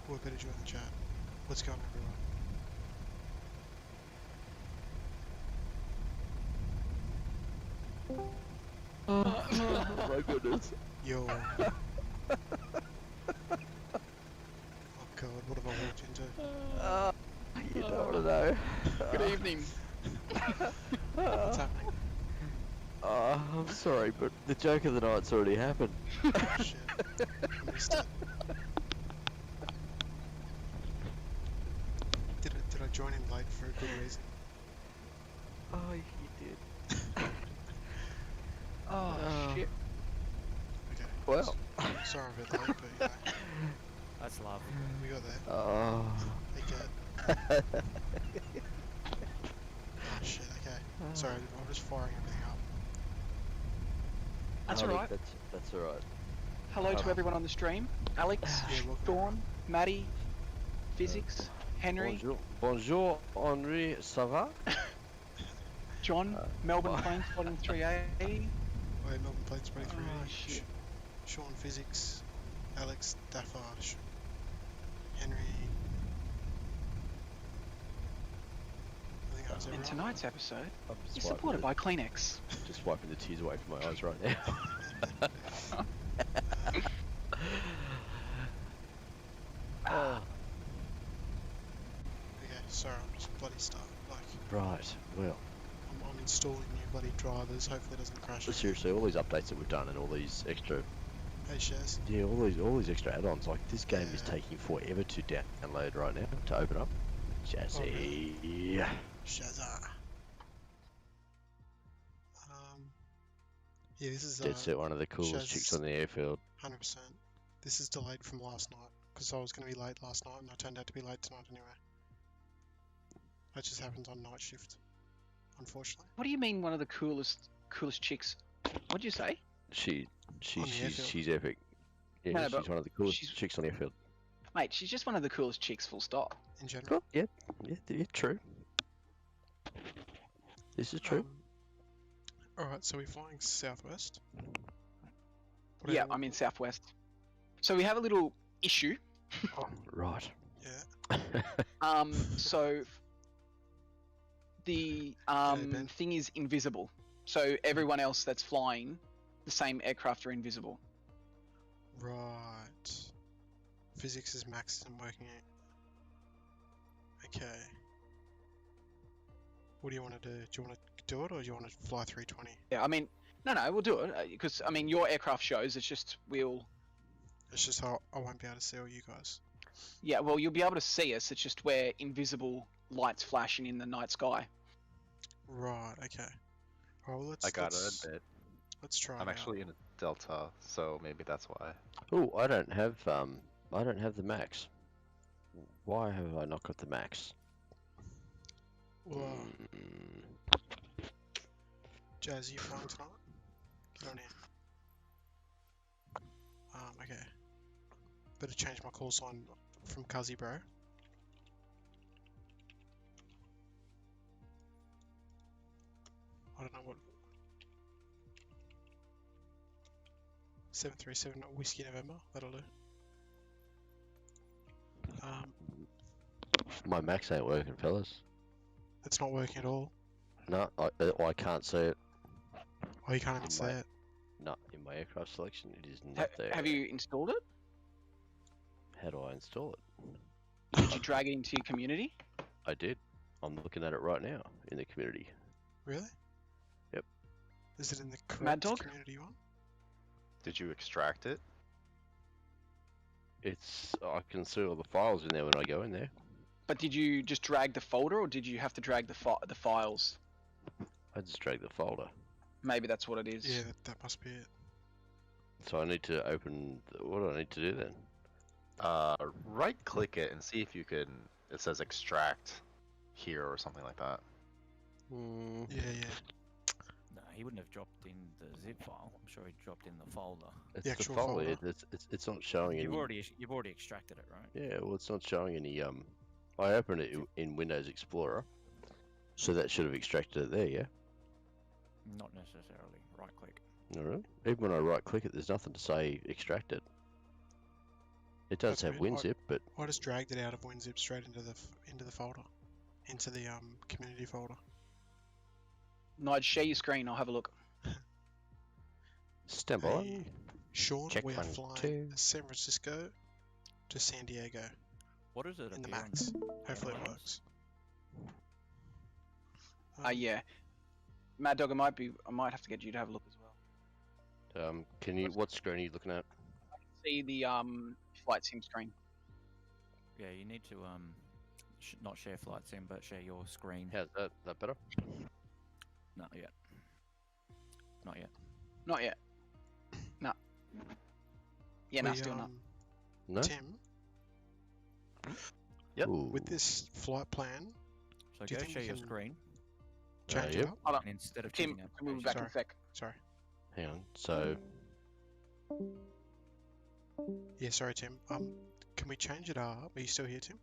Or better join the chat. What's going on, everyone? Oh my goodness. Yo. Oh god, what have I walked into? You don't want to know. Good evening. What's happening? I'm sorry, but the joke of the night's already happened. Oh shit. I missed it. Did I join in late for a good reason? Oh, you did. Oh, shit. Okay. Well. Sorry I'm a bit late, but you know, That's love. we got there. Oh. Okay. Oh shit, okay. Sorry, I'm just firing everything up. That's Honey, alright. That's alright. Hello to everyone on the stream. Alex, Yeah, welcome. Dawn, Maddie, Physics, Henry, Bonjour, Henri, ça va? John, Melbourne Plains Fighting 3A. Wait, Melbourne Plains 23. Oh, shit. Sean Physics, Alex Dafash, Henry. I think that was And everyone. tonight's episode I'm is just supported wiping by Kleenex. just wiping the tears away from my eyes right now. Okay, sorry, I'm just bloody stuck. Like, Right, well, I'm installing new bloody drivers. Hopefully it doesn't crash. seriously, all these updates that we've done and all these extra, Hey, Shaz. yeah, all these extra add-ons, like this game is Yeah. taking forever to download right now, to open up. Jazzy. Shazza. Yeah, this is Dead set one of the coolest chicks Shaz- on the airfield. 100%. This is delayed from last night because I was going to be late last night and I turned out to be late tonight anyway. That just happens on night shift, unfortunately. What do you mean one of the coolest chicks? What'd you say? She's epic. Yeah, No, she's but one of the coolest she's- chicks on the airfield. Mate, she's just one of the coolest chicks, full stop. In general. Cool. Yeah, true. This is true. Alright, so we're flying southwest. Yeah, I'm in Southwest. So we have a little issue. Right. Yeah. So the Ben. thing is invisible. So everyone else that's flying the same aircraft are invisible. Right. Physics is max isn't working out. Okay. What do you want to do? Do you want to do it or do you want to fly 320? Yeah, I mean, no, we'll do it because I mean your aircraft shows. It's just we'll. It's just how I won't be able to see all you guys. Yeah, well, you'll be able to see us. It's just we're invisible lights flashing in the night sky. Right, okay. Alright, well, I got it a bit. Let's try I'm it actually in a Delta, so maybe that's why. Oh, I don't have the max. Why have I not got the max? out. Well, Jazz, are you flying tonight? Get on here. Okay. Better change my call sign from Cuzzy, bro. I don't know what. 737 Whiskey November. That'll do. My max ain't working, fellas. It's not working at all. No, I can't see it. Oh, you can't even In say my- it. No, in my aircraft selection, it is not there. Have you installed it? How do I install it? Did you drag it into your community? I did. I'm looking at it right now in the community. Really? Yep. Is it in the correct Mad Dog? community one? Did you extract it? I can see all the files in there when I go in there. But did you just drag the folder, or did you have to drag the files? I just drag the folder. Maybe that's what it is. Yeah, that must be it. So I need to open. What do I need to do then? Right click it and see if you can. It says extract here or something like that. Yeah. No, he wouldn't have dropped in the zip file. I'm sure he dropped in the folder. It's The the actual folder. folder. It's not showing any. You've already extracted it, right? Yeah, well, it's not showing any. I opened it in Windows Explorer, so that should have extracted it there. Yeah. Not necessarily. Right click. All right. Even when I right click it, there's nothing to say extracted. It does That's have weird. WinZip, but I just dragged it out of WinZip straight into the folder, into the community folder. Nige, share your screen. I'll have a look. stand by. Hey, Sean, Check we are 1, flying 2. San Francisco to San Diego What does it in the appear on Max. Hopefully it airlines? works. Yeah. Mad Dog, I might have to get you to have a look as well. Can you? What screen are you looking at? See the flight sim screen. Yeah, you need to not share flight sim, but share your screen. How's that? That better? Not yet. Not yet. Not yet. No. Yeah, no, We, still not. No. Tim, Yep. Ooh. with this flight plan, So Do you go think share you your can- screen, change yep. it up. Hold on. and instead of Tim, checking out we'll be back in a sec. Sorry. Hang on. So Yeah, sorry, Tim. Can we change it up? Are you still here, Tim?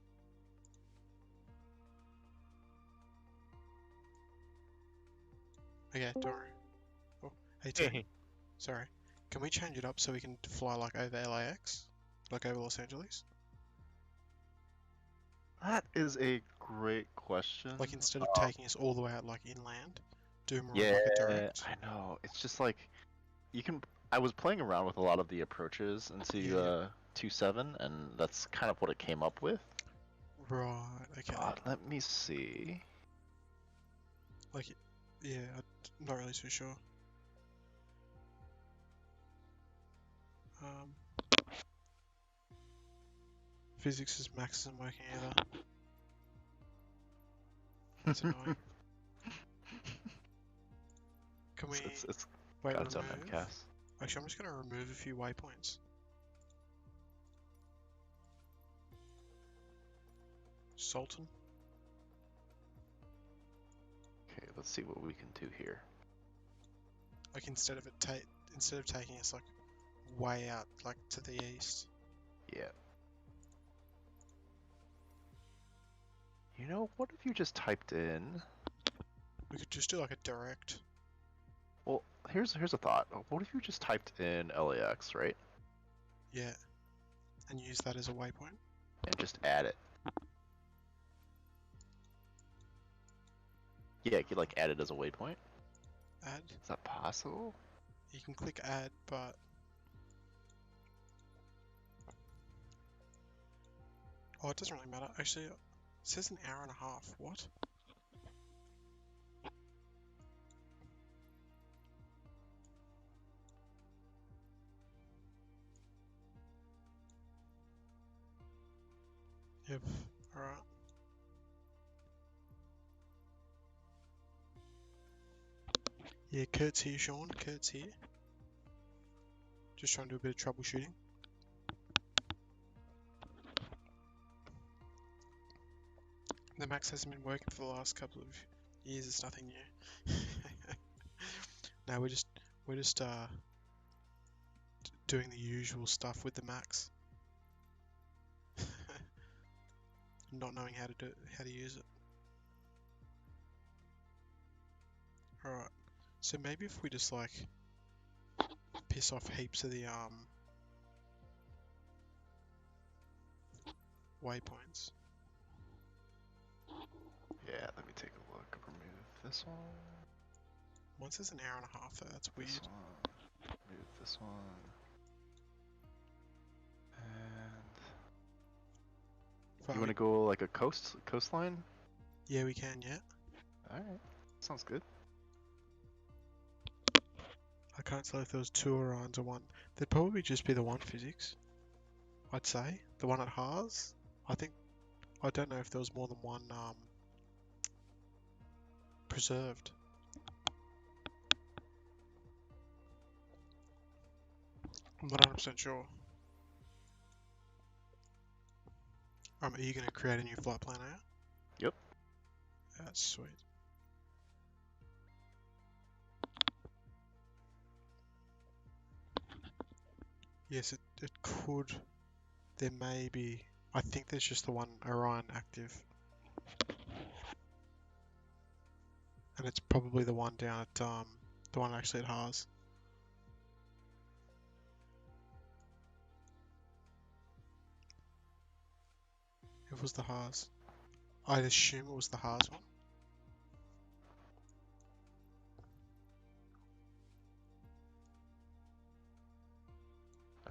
Okay, don't worry. Oh, hey, Tim. Sorry. Can we change it up so we can fly like over LAX? Like over Los Angeles? That is a great question. Like instead of taking us all the way out like inland, do more Yeah, like a direct? I know. It's just like you can. I was playing around with a lot of the approaches into Yeah. 2.7, and that's kind of what it came up with. Right, okay. Let me see. Like, yeah, I'm not really too sure. Physics' max isn't working either. That's annoying. Can we It's wait, got its own remove? MCAS. Actually, I'm just going to remove a few waypoints. Sultan. Okay, let's see what we can do here. Like instead of taking us like way out like to the east. Yeah. You know, what if you just typed in? We could just do like a direct. Well, here's a thought. What if you just typed in LAX, right? Yeah. And use that as a waypoint. And just add it. Yeah, you could like add it as a waypoint. Add. Is that possible? You can click add, but oh, it doesn't really matter. Actually, it says an hour and a half. What? Yep. Alright. Yeah, Kurt's here, Sean. Kurt's here. Just trying to do a bit of troubleshooting. The Max hasn't been working for the last couple of years. It's nothing new. No, we're just doing the usual stuff with the Max. Not knowing how to use it. Alright. So maybe if we just like piss off heaps of the waypoints. Yeah, let me take a look. Remove this one. Once there's an hour and a half though, that's weird. This one. Remove this one. And But you want to go like a coastline? yeah, we can, yeah. Alright. Sounds good. I can't tell if there was two Orions or one. There'd probably just be the one physics. I'd say. The one at Haas. I don't know if there was more than one preserved. I'm not 100% sure. Are you going to create a new flight plan now? Yep. That's sweet. Yes, it could. There may be. I think there's just the one Orion active. And it's probably the one down at, the one actually at Haas. It was the Haas. I'd assume it was the Haas one.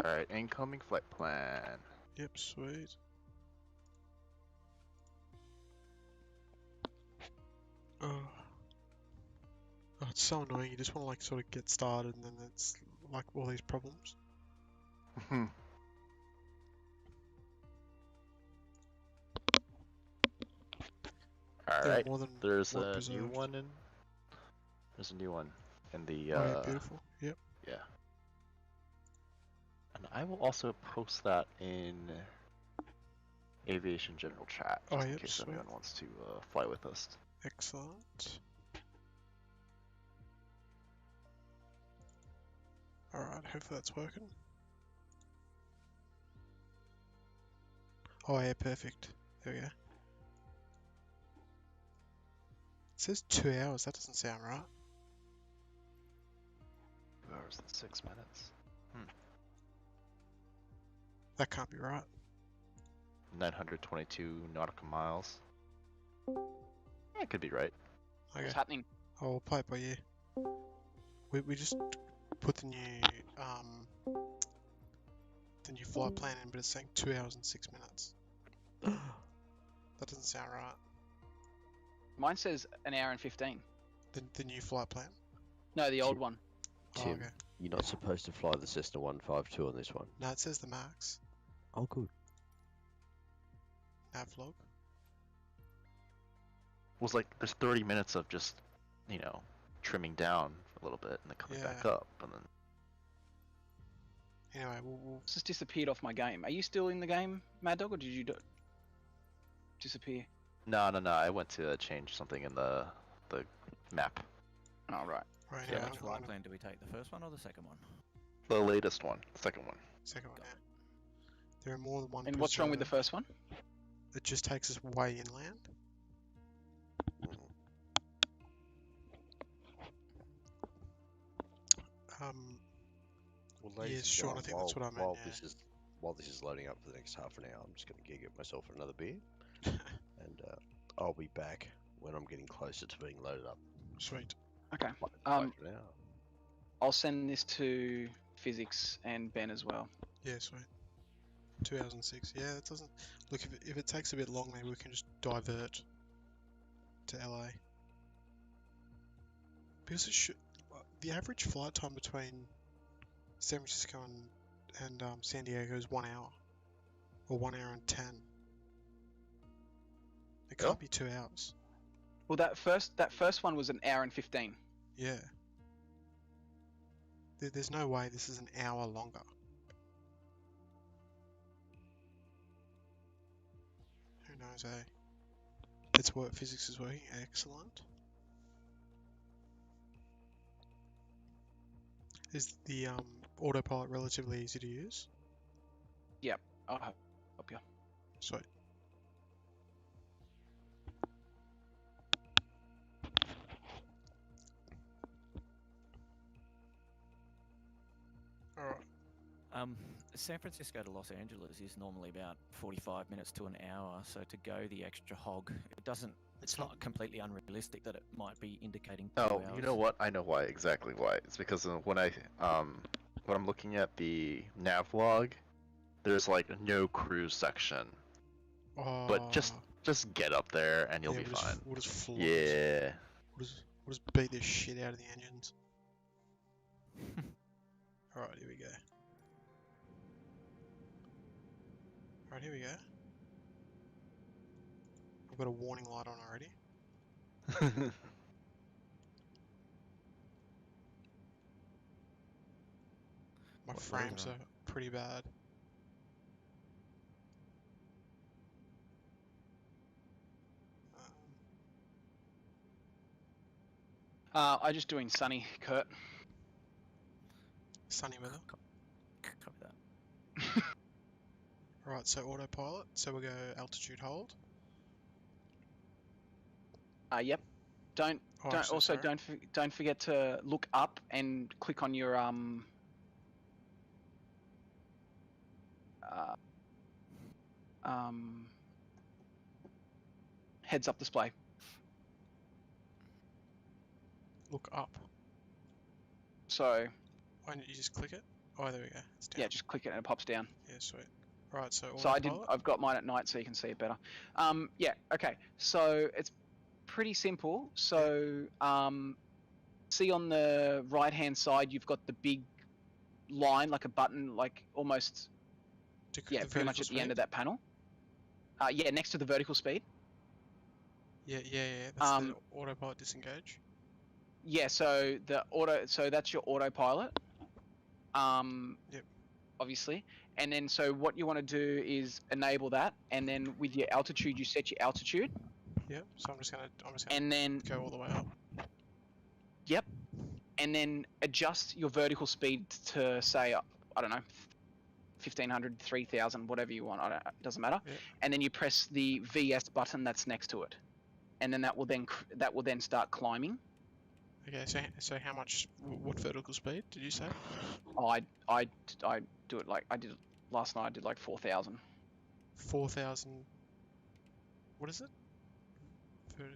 Alright, incoming flight plan. Yep, sweet. Oh. Oh, it's so annoying. You just want to like sort of get started and then it's like all these problems. There are Alright, more than there's one a new preserved. one in. There's a new one in the. Oh, yeah, beautiful. Yep. Yeah. And I will also post that in Aviation General Chat, Oh, just in yep, case sweet. anyone wants to fly with us. Excellent. Alright, hopefully that's working. Oh yeah, perfect. There we go. It says 2 hours, that doesn't sound right. 2 hours and 6 minutes. That can't be right. 922 nautical miles. That could be right. Okay. What's happening? Oh, we'll play it by ear. We just put the new flight plan in, but it's saying 2 hours and 6 minutes. That doesn't sound right. Mine says an hour and 15. The new flight plan. No, the old one. Oh, Tim, okay. you're not supposed to fly the Cessna 152 on this one. No, it says the max. Oh, good. Navlog. Was like there's 30 minutes of just, trimming down a little bit and then coming back Yeah. up, and then. Anyway, we'll It's just disappeared off my game. Are you still in the game, Mad Dog, or did you disappear? No. I went to change something in the map. Oh, right. right So now. which flight plan do we take? The first one or the second one? The latest one, the second one. Second one out. There are more than one. And what's wrong with the preserve. first one? It just takes us way inland. Well, ladies Yes, and Sean, I gentlemen, think that's what I meant, yeah. While this is loading up for the next half an hour, I'm just going to get myself another beer, and I'll be back when I'm getting closer to being loaded up. Sweet. Okay. Bye for now. I'll send this to Physics and Ben as well. Yeah, sweet. 2006. Yeah, that doesn't look. If it takes a bit long, maybe we can just divert to LA. Because it should. The average flight time between San Francisco and San Diego is 1 hour, or 1 hour and 10. It can't be 2 hours. Well, that first one was an hour and 15. Yeah. There's no way this is an hour longer. Who knows, eh? It's what physics is working. Excellent. Is the autopilot relatively easy to use? Yep. I'll help you. Sweet. Alright. San Francisco to Los Angeles is normally about 45 minutes to an hour, so to go the extra hog, it's not completely unrealistic that it might be indicating 2 Oh, hours. you know what? I know why, exactly why. It's because when I'm looking at the nav log, there's like no cruise section. But just get up there and you'll be fine. We'll just flog it. Yeah. We'll just beat the shit out of the engines. Alright, here we go. Alright, here we go. I've got a warning light on already. My What frames laser? are pretty bad. I'm just doing sunny, Kurt. Sunny weather. Copy that. Right, so autopilot. So we'll go altitude hold. Yep. Don't Oh, I'm so sorry. don't forget to look up and click on your heads-up display. Look up. So Why don't you just click it? Oh, there we go. It's down. yeah, just click it and it pops down. Yeah, sweet. Right, so So autopilot. I've got mine at night so you can see it better. Yeah, okay. So it's pretty simple. So see on the right-hand side, you've got the big line, like a button, like almost, yeah, pretty much at the end of that panel. Yeah, next to the vertical speed. Yeah. That's the autopilot disengage. Yeah, so that's your autopilot. Yep. Obviously. And then so what you want to do is enable that, and then with your altitude, you set your altitude. Yep. So I'm just gonna And then go all the way up. Yep. And then adjust your vertical speed to say, I don't know, 1500, 3000, whatever you want. It doesn't matter. Yep. And then you press the VS button that's next to it, and then that will then start climbing. Okay. So how much? What vertical speed did you say? Oh, I do it like I did last night. I did like 4000. 4,000. What is it?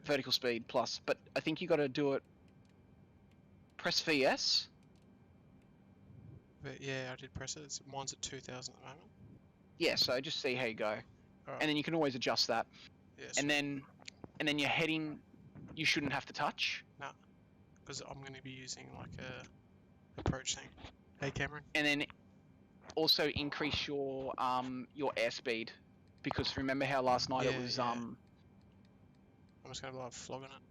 Vertical speed plus, but I think you got to do it. Press VS. But yeah, I did press it. Mine's at 2,000 at the moment. Yeah, so just see how you go, Alright. and then you can always adjust that. Yeah, And then your heading, you shouldn't have to touch. because I'm going to be using like a approach thing. Hey, Cameron. And then also increase your airspeed, because remember how last night it Yeah, was yeah. I'm just going to be like flogging it.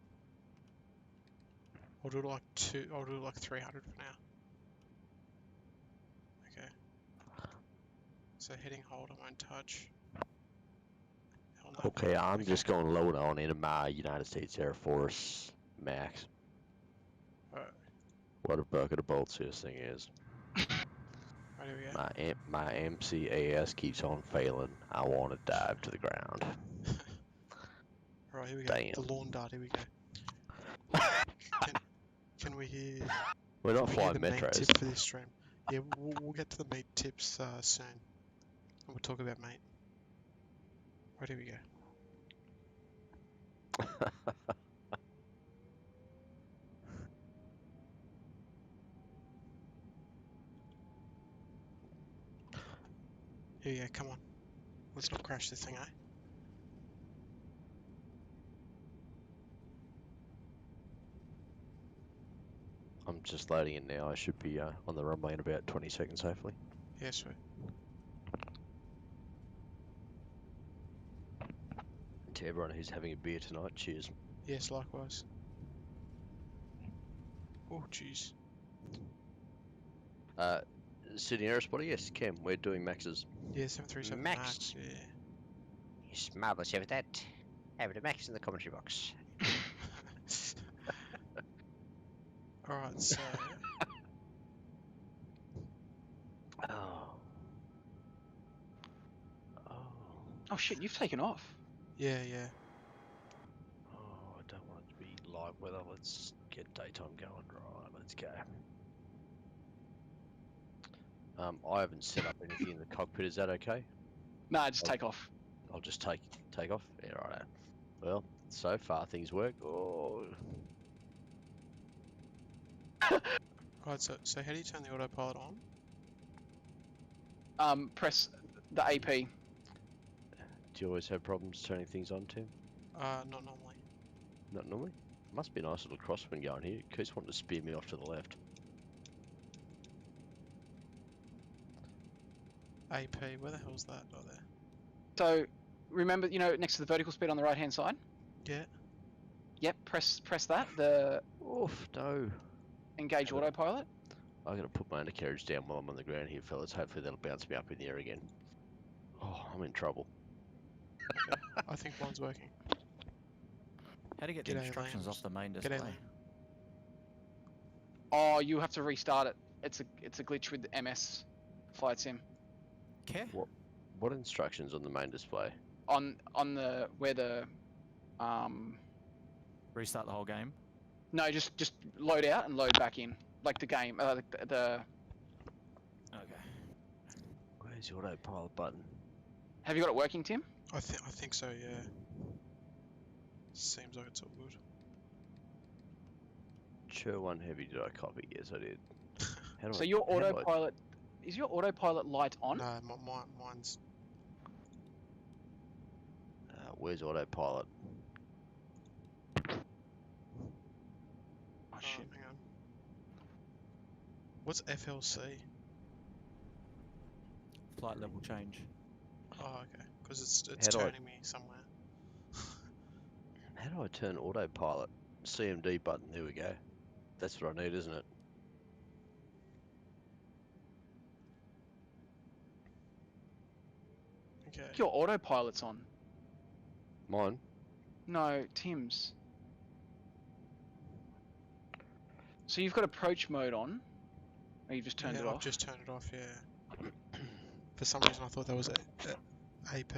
I'll do it like 300 for now. Okay. So heading hold, I won't touch. Hell no. Okay, I'm just going to load on into my United States Air Force Max. Alright, What a bucket of bolts this thing is. right, here we go. My MCAS keeps on failing. I want to dive to the ground. Alright, here we go. Damn. The lawn dart, here we go. Can we hear? We're not Can we hear flying the main metros. tip for this stream? Yeah, we'll get to the meat tips soon. And we'll talk about mate. Right, here we go. Here we go, come on. Let's not crash this thing, eh? I'm just loading it now. I should be on the runway in about 20 seconds, hopefully. Yeah, sweet. And to everyone who's having a beer tonight, cheers. Yes, likewise. Oh, jeez. Sydney Aerospotter, yes, Cam, we're doing maxes. Yeah, 737 Max. Max. Yeah. Yes, marvellous, have that. Have it max in the commentary box. Alright, so Oh. Oh shit, you've taken off. yeah. Oh, I don't want it to be live weather. Let's get daytime going. Right, let's go. I haven't set up anything in the cockpit. Is that okay? Nah, just take off. I'll just take off. Yeah, right. Well, so far things work. Oh. Alright, so how do you turn the autopilot on? Press the AP. Do you always have problems turning things on, Tim? Not normally. Not normally. Must be a nice little crosswind going here. Keeps wanting to spear me off to the left. AP, where the hell's that? Oh, there. So remember, next to the vertical speed on the right hand side. Yeah. Yep, press that. The Oof, no. engage autopilot. I'm going to put my undercarriage down while I'm on the ground here, fellas. Hopefully that'll bounce me up in the air again. Oh, I'm in trouble. I think mine's working. How to get the G'day, instructions Lance. off the main G'day, display? Lance. Oh, you have to restart it. It's a glitch with MS Flight Sim. Care? What instructions on the main display? On the where the Restart the whole game? no, just load out and load back in, like the game, the Okay. Where's the autopilot button? Have you got it working, Tim? I think so, yeah. Seems like it's all good. Sure, one heavy, did I copy? Yes, I did. How do So I, your how do I- autopilot, is your autopilot light on? No, mine's. where's autopilot? Oh shit. Hang on. What's FLC? Flight level change. Oh, okay. Because it's How do I- turning me somewhere. How do I turn autopilot? CMD button, there we go. That's what I need, isn't it? Okay. Your autopilot's on. Mine? No, Tim's. So you've got approach mode on. Or you've just turned Yeah, it I've off. just turned it off. Yeah. For some reason, I thought that was AP.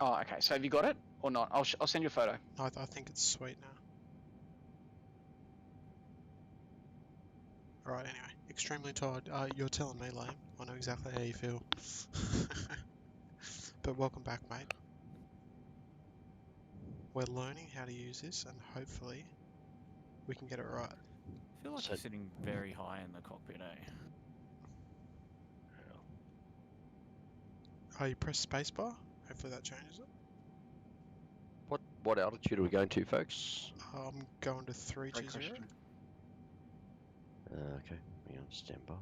Oh, okay. So have you got it or not? I'll send you a photo. I think it's sweet now. Alright, anyway. Extremely tired. You're telling me, Liam. I know exactly how you feel. But welcome back, mate. We're learning how to use this, and hopefully we can get it right. I feel like So- you're sitting very high in the cockpit, eh? Oh, you press spacebar? Hopefully that changes it. What altitude are we going to, folks? I'm going to 320. Great question. Okay, hang on, stand by.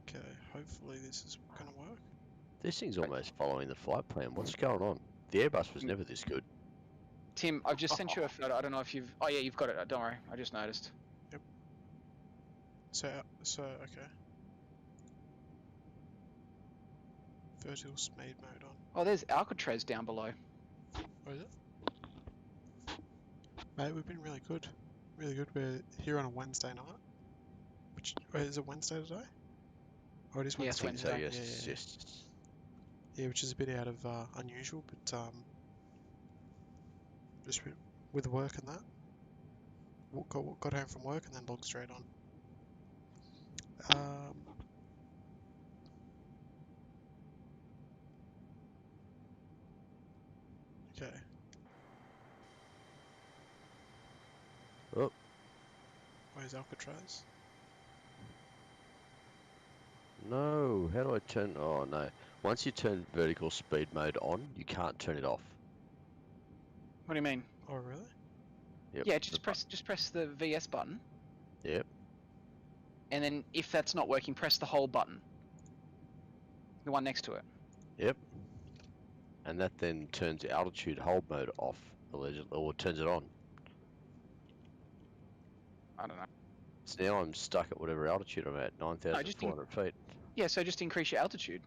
Okay, hopefully this is gonna work. This thing's almost following the flight plan. What's going on? The Airbus was Mm. never this good. Tim, I've just sent you a photo. I don't know if you've. Oh yeah, you've got it. Don't worry. I just noticed. So okay. Vertical speed mode on. Oh, there's Alcatraz down below. Where is it? Mate, we've been really good. Really good. We're here on a Wednesday night. Which, wait, is it Wednesday today? Oh, it is Yeah, it's Wednesday. So Wednesday. yes, Yeah. yes. Yeah, which is a bit out of unusual, but just with work and that. Got home from work and then logged straight on. Okay. Oh. Where's Alcatraz? No, how do I turn? Oh no. Once you turn vertical speed mode on, you can't turn it off. What do you mean? Oh, really? Yep. Yeah, just press the VS button, Yep. and then if that's not working, press the hold button. The one next to it. Yep. And that then turns the altitude hold mode off, allegedly, or turns it on. I don't know. So now I'm stuck at whatever altitude I'm at, 9,400 feet. Yeah, so just increase your altitude.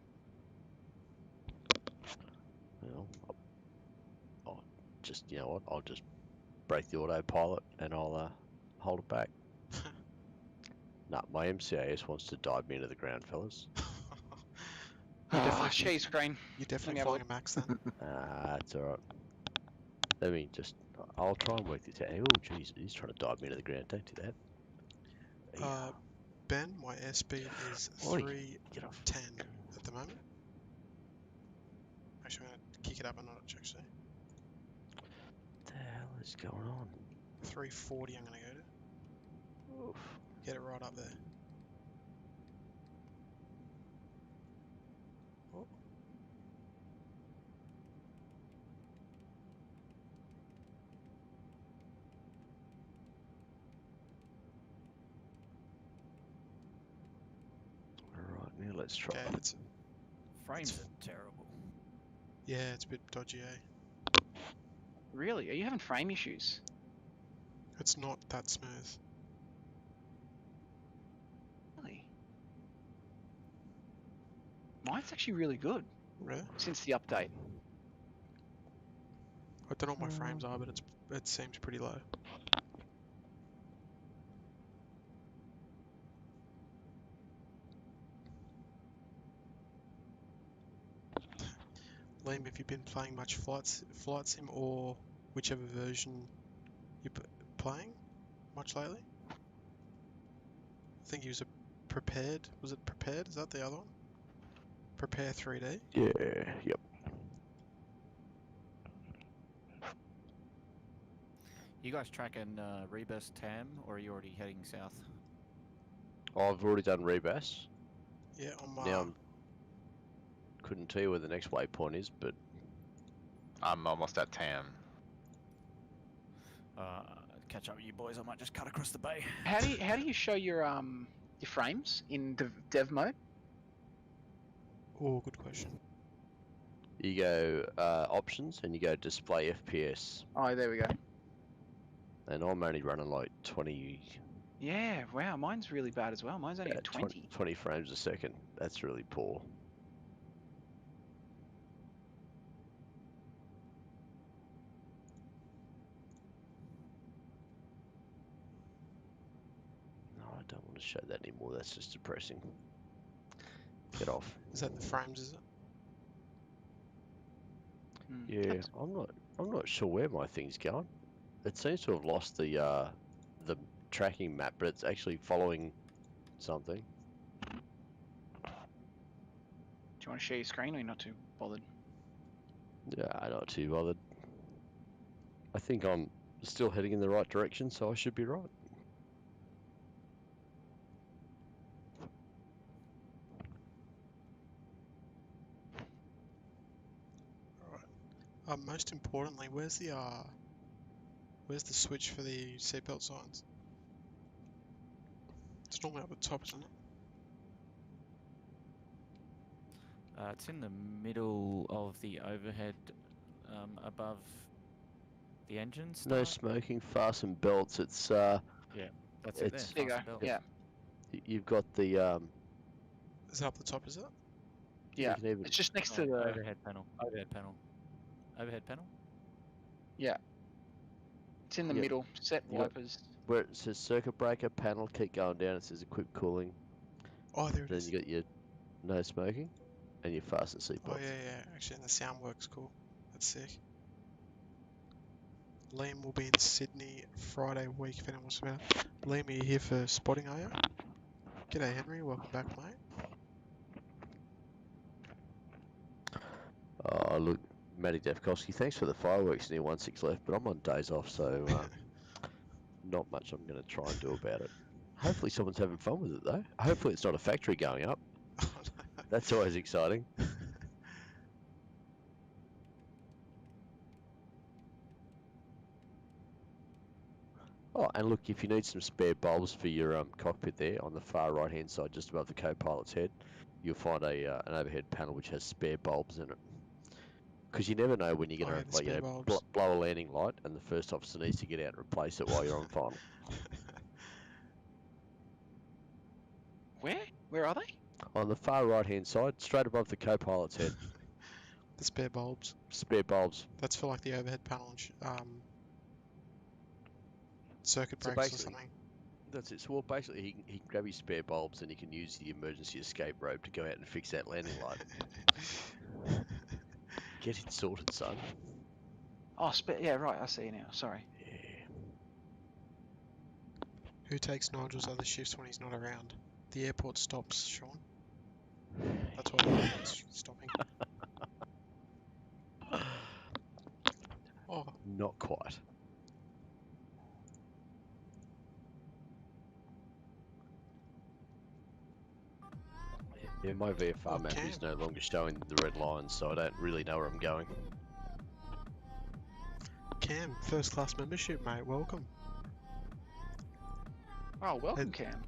Well, I'll just, you know what, I'll just break the autopilot and I'll hold it back. Nah, my MCAS wants to dive me into the ground, fellas. Ah, share screen. You're definitely have a flying a Max then. It's alright. Let me just, I'll try and work this out. Oh, jeez, he's trying to dive me into the ground. Don't do that. Yeah. Ben, my airspeed is Oi, 310 get off. at the moment. Actually, I'm going to kick it up a notch, actually. What the hell is going on? 340 I'm going to go to. Oof. Get it right up there. Oh. Alright, now let's try. Okay, it's Frames are terrible. yeah, it's a bit dodgy, eh? Really? Are you having frame issues? It's not that smooth. Really? Mine's actually really good Really? since the update. I don't know what my frames are, but it seems pretty low. Liam, have you been playing much Flight Sim or whichever version you're playing much lately? I think he was Prepared. Was it Prepared? Is that the other one? Prepare 3D? Yeah, yep. You guys tracking Rebus Tam, or are you already heading south? I've already done Rebus. Yeah, Now couldn't tell you where the next waypoint is, but I'm almost at Tam. Catch up with you boys. I might just cut across the bay. How do you show your frames in dev mode? oh, good question. you go options and you go display FPS, Oh, there we go. and I'm only running like 20, Yeah, wow, mine's really bad as well. Mine's only at 20. 20 frames a second. That's really poor. No, I don't want to show that anymore. That's just depressing. Get off. Is that the frames, is it? Yeah, I'm not sure where my thing's going. It seems to have lost the tracking map, but it's actually following something. Do you want to share your screen, or you're not too bothered? Yeah, I'm not too bothered. I think I'm still heading in the right direction, so I should be right. Alright. Most importantly, where's the switch for the seatbelt signs? It's normally up at the top, isn't it? It's in the middle of the overhead, above the engines. No smoking, fasten belts. It's That's it. it's- There you go. fasten belts. Yeah, you've got the Is it up the top, is it? yeah. You can even, It's just next Oh, to the. overhead panel. Overhead panel. Overhead panel. It's in the Yep. middle. Set Yep. wipers. where it says circuit breaker panel, keep going down. It says equip cooling. Oh, there it Then is. you got your no smoking and your fasten Oh, seatbelts. yeah. Actually, and the sound works cool. That's sick. Liam will be in Sydney Friday week if anyone wants to know. Liam, are you here for spotting, are you? G'day, Henry. Welcome back, mate. Oh, look, Matty Defkowski, thanks for the fireworks. Near 1-6 left, but I'm on days off, so not much I'm going to try and do about it. Hopefully someone's having fun with it, though. Hopefully it's not a factory going up. Oh, no. That's always exciting. Oh, and look, if you need some spare bulbs for your cockpit there, on the far right-hand side, just above the co-pilot's head, you'll find an overhead panel which has spare bulbs in it. Because you never know when you're Oh, going yeah, to the spare bulbs. blow a landing light, and the first officer needs to get out and replace it while you're on final. Where are they? On the far right-hand side, straight above the co-pilot's head, The spare bulbs. spare bulbs. That's for like the overhead panel and circuit So breakers or basically- something. That's it. So well, basically, he can grab his spare bulbs and he can use the emergency escape rope to go out and fix that landing light. Get it sorted, son. Oh, yeah, right. I see you now. Sorry. Yeah. Who takes Nigel's other shifts when he's not around? The airport stops, Sean. That's why the airport's stopping. Oh, Not quite. Yeah, my VFR map is Okay. no longer showing the red lines, so I don't really know where I'm going. Cam, first class membership, mate. Welcome. Oh, welcome, Hey. Cam.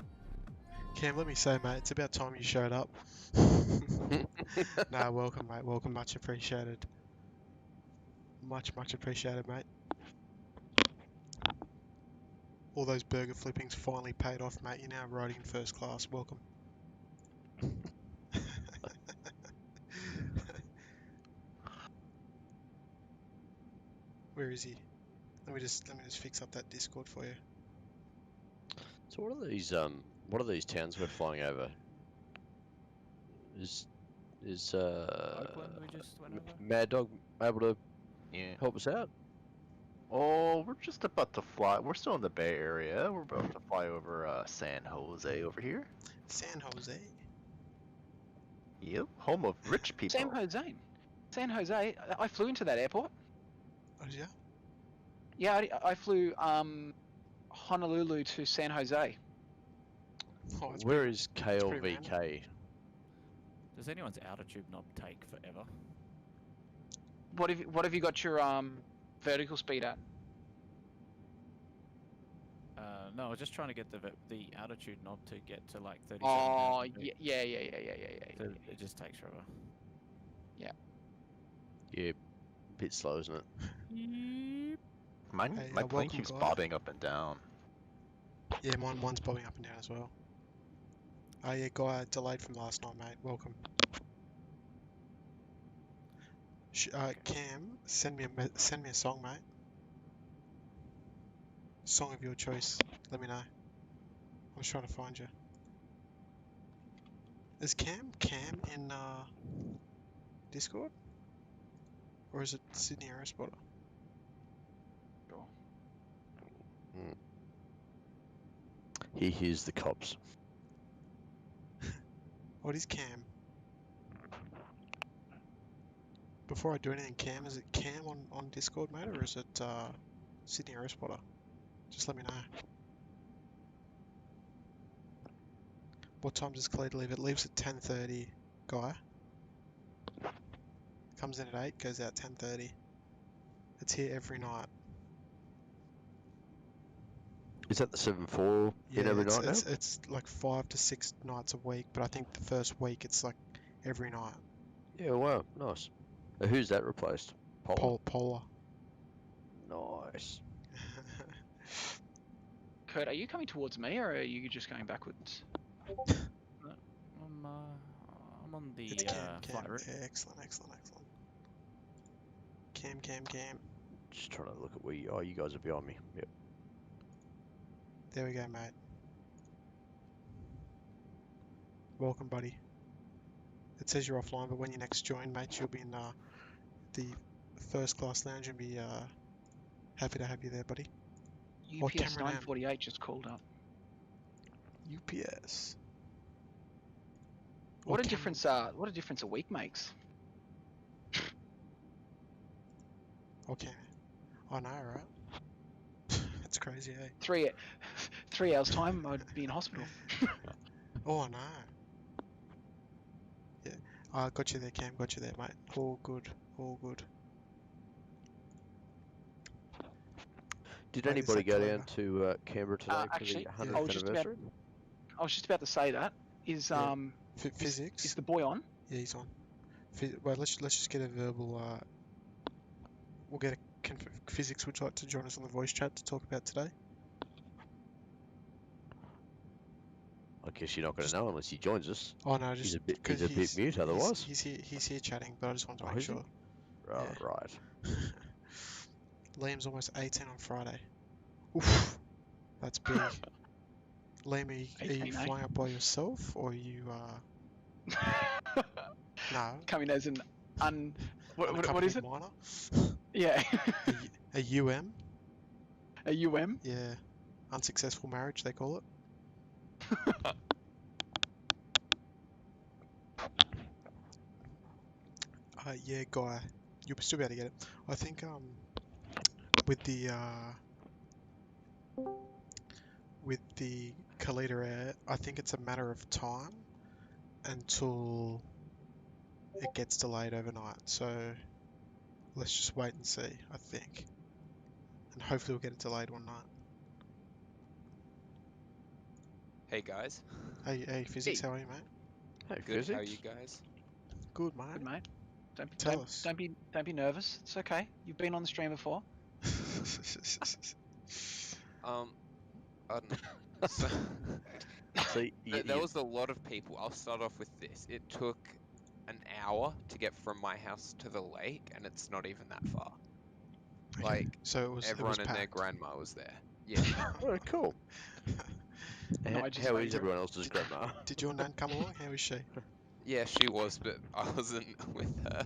Cam, let me say, mate, it's about time you showed up. Nah, welcome, mate. Welcome, much appreciated. Much appreciated, mate. All those burger flippings finally paid off, mate. You're now riding in first class. Welcome. Where is he? Let me just fix up that Discord for you. So what are these towns we're flying over? Is Oakland we just went over. Mad Dog able to Yeah. help us out? Oh, we're just about to fly. We're still in the Bay Area. We're about to fly over San Jose over here. San Jose. Yep, home of rich people. San Jose. I flew into that airport. Oh, yeah? Yeah, I flew Honolulu to San Jose. Oh, it's Where pretty, is pretty random. KLVK? Does anyone's outer tube knob take forever? What have you got your vertical speed at? No, I was just trying to get the outer tube knob to get to like 37,000 Oh, feet. yeah. So it just takes forever. Yeah, a bit slow, isn't it? My Hey, plane welcome, keeps guy. bobbing up and down. Yeah, mine's bobbing up and down as well. Oh yeah, guy, delayed from last night, mate. Welcome. Cam, send me a song, mate. Song of your choice. Let me know. I'm just trying to find you. Is Cam in Discord? Or is it Sydney Aerospotter? Sure. He hears the cops. What is Cam? Before I do anything, Cam, is it Cam on Discord, mate, or is it Sydney Aerospotter? Just let me know. What time does Khalid leave? It leaves at 10:30, guy. Comes in at 8, goes out 10:30. It's here every night. Is that the 7-4 in every night now? It's like 5 to 6 nights a week, but I think the first week it's like every night. Yeah, wow, nice. Who's that replaced? Polar? Polar. Nice. Kurt, are you coming towards me or are you just going backwards? I'm on the It's Cam. flight route. Yeah, excellent. Cam. Just trying to look at where you are. You guys are behind me. Yep. There we go, mate. Welcome, buddy. It says you're offline, but when you next join, mate, you'll be in the first class lounge and be happy to have you there, buddy. UPS Cameron M. 948 just called up. UPS. What a difference a week makes. Okay. I know, right? It's crazy, eh? 3 hours time, I'd be in hospital. Oh, I know. Yeah. Got you there, Cam. Got you there, mate. All good. Did Mate, is anybody that go clever? down to Canberra today for Actually, the 100th anniversary? I was just about to say that. Is Yeah. Physics? Is the boy on? Yeah, he's on. Wait, let's just get a verbal. We'll get a physics. Would you like to join us on the voice chat to talk about today? I guess you're not going to know unless he joins us. Oh no, He's just a bit mute otherwise. He's here chatting, but I just wanted to Oh, make is he? sure. Right. Liam's almost 18 on Friday. Oof, that's big. Liam, are you 18, eh? flying up by yourself, or are you no? Coming as an what is unaccompanied it? minor? Yeah. A UM? A UM? Yeah, unsuccessful marriage they call it. Yeah, guy, you'll still be able to get it. I think with the Kalita Air, I think it's a matter of time until it gets delayed overnight. So let's just wait and see, I think. And hopefully we'll get it delayed one night. Hey guys. Hey, Physics, Hey. how are you, mate? Hey, Good. physics. How are you guys? Good, mate. Good mate. Tell us. Don't be nervous. It's okay. You've been on the stream before. I don't know. So, So there was a lot of people. I'll start off with this. It took an hour to get from my house to the lake, and it's not even that far. Okay, Like, so it was everyone and their packed. grandma was there. Yeah. Oh, cool. No, I just How like is it. everyone else's grandma? Did your nan come along? How is she? Yeah, she was, but I wasn't with her.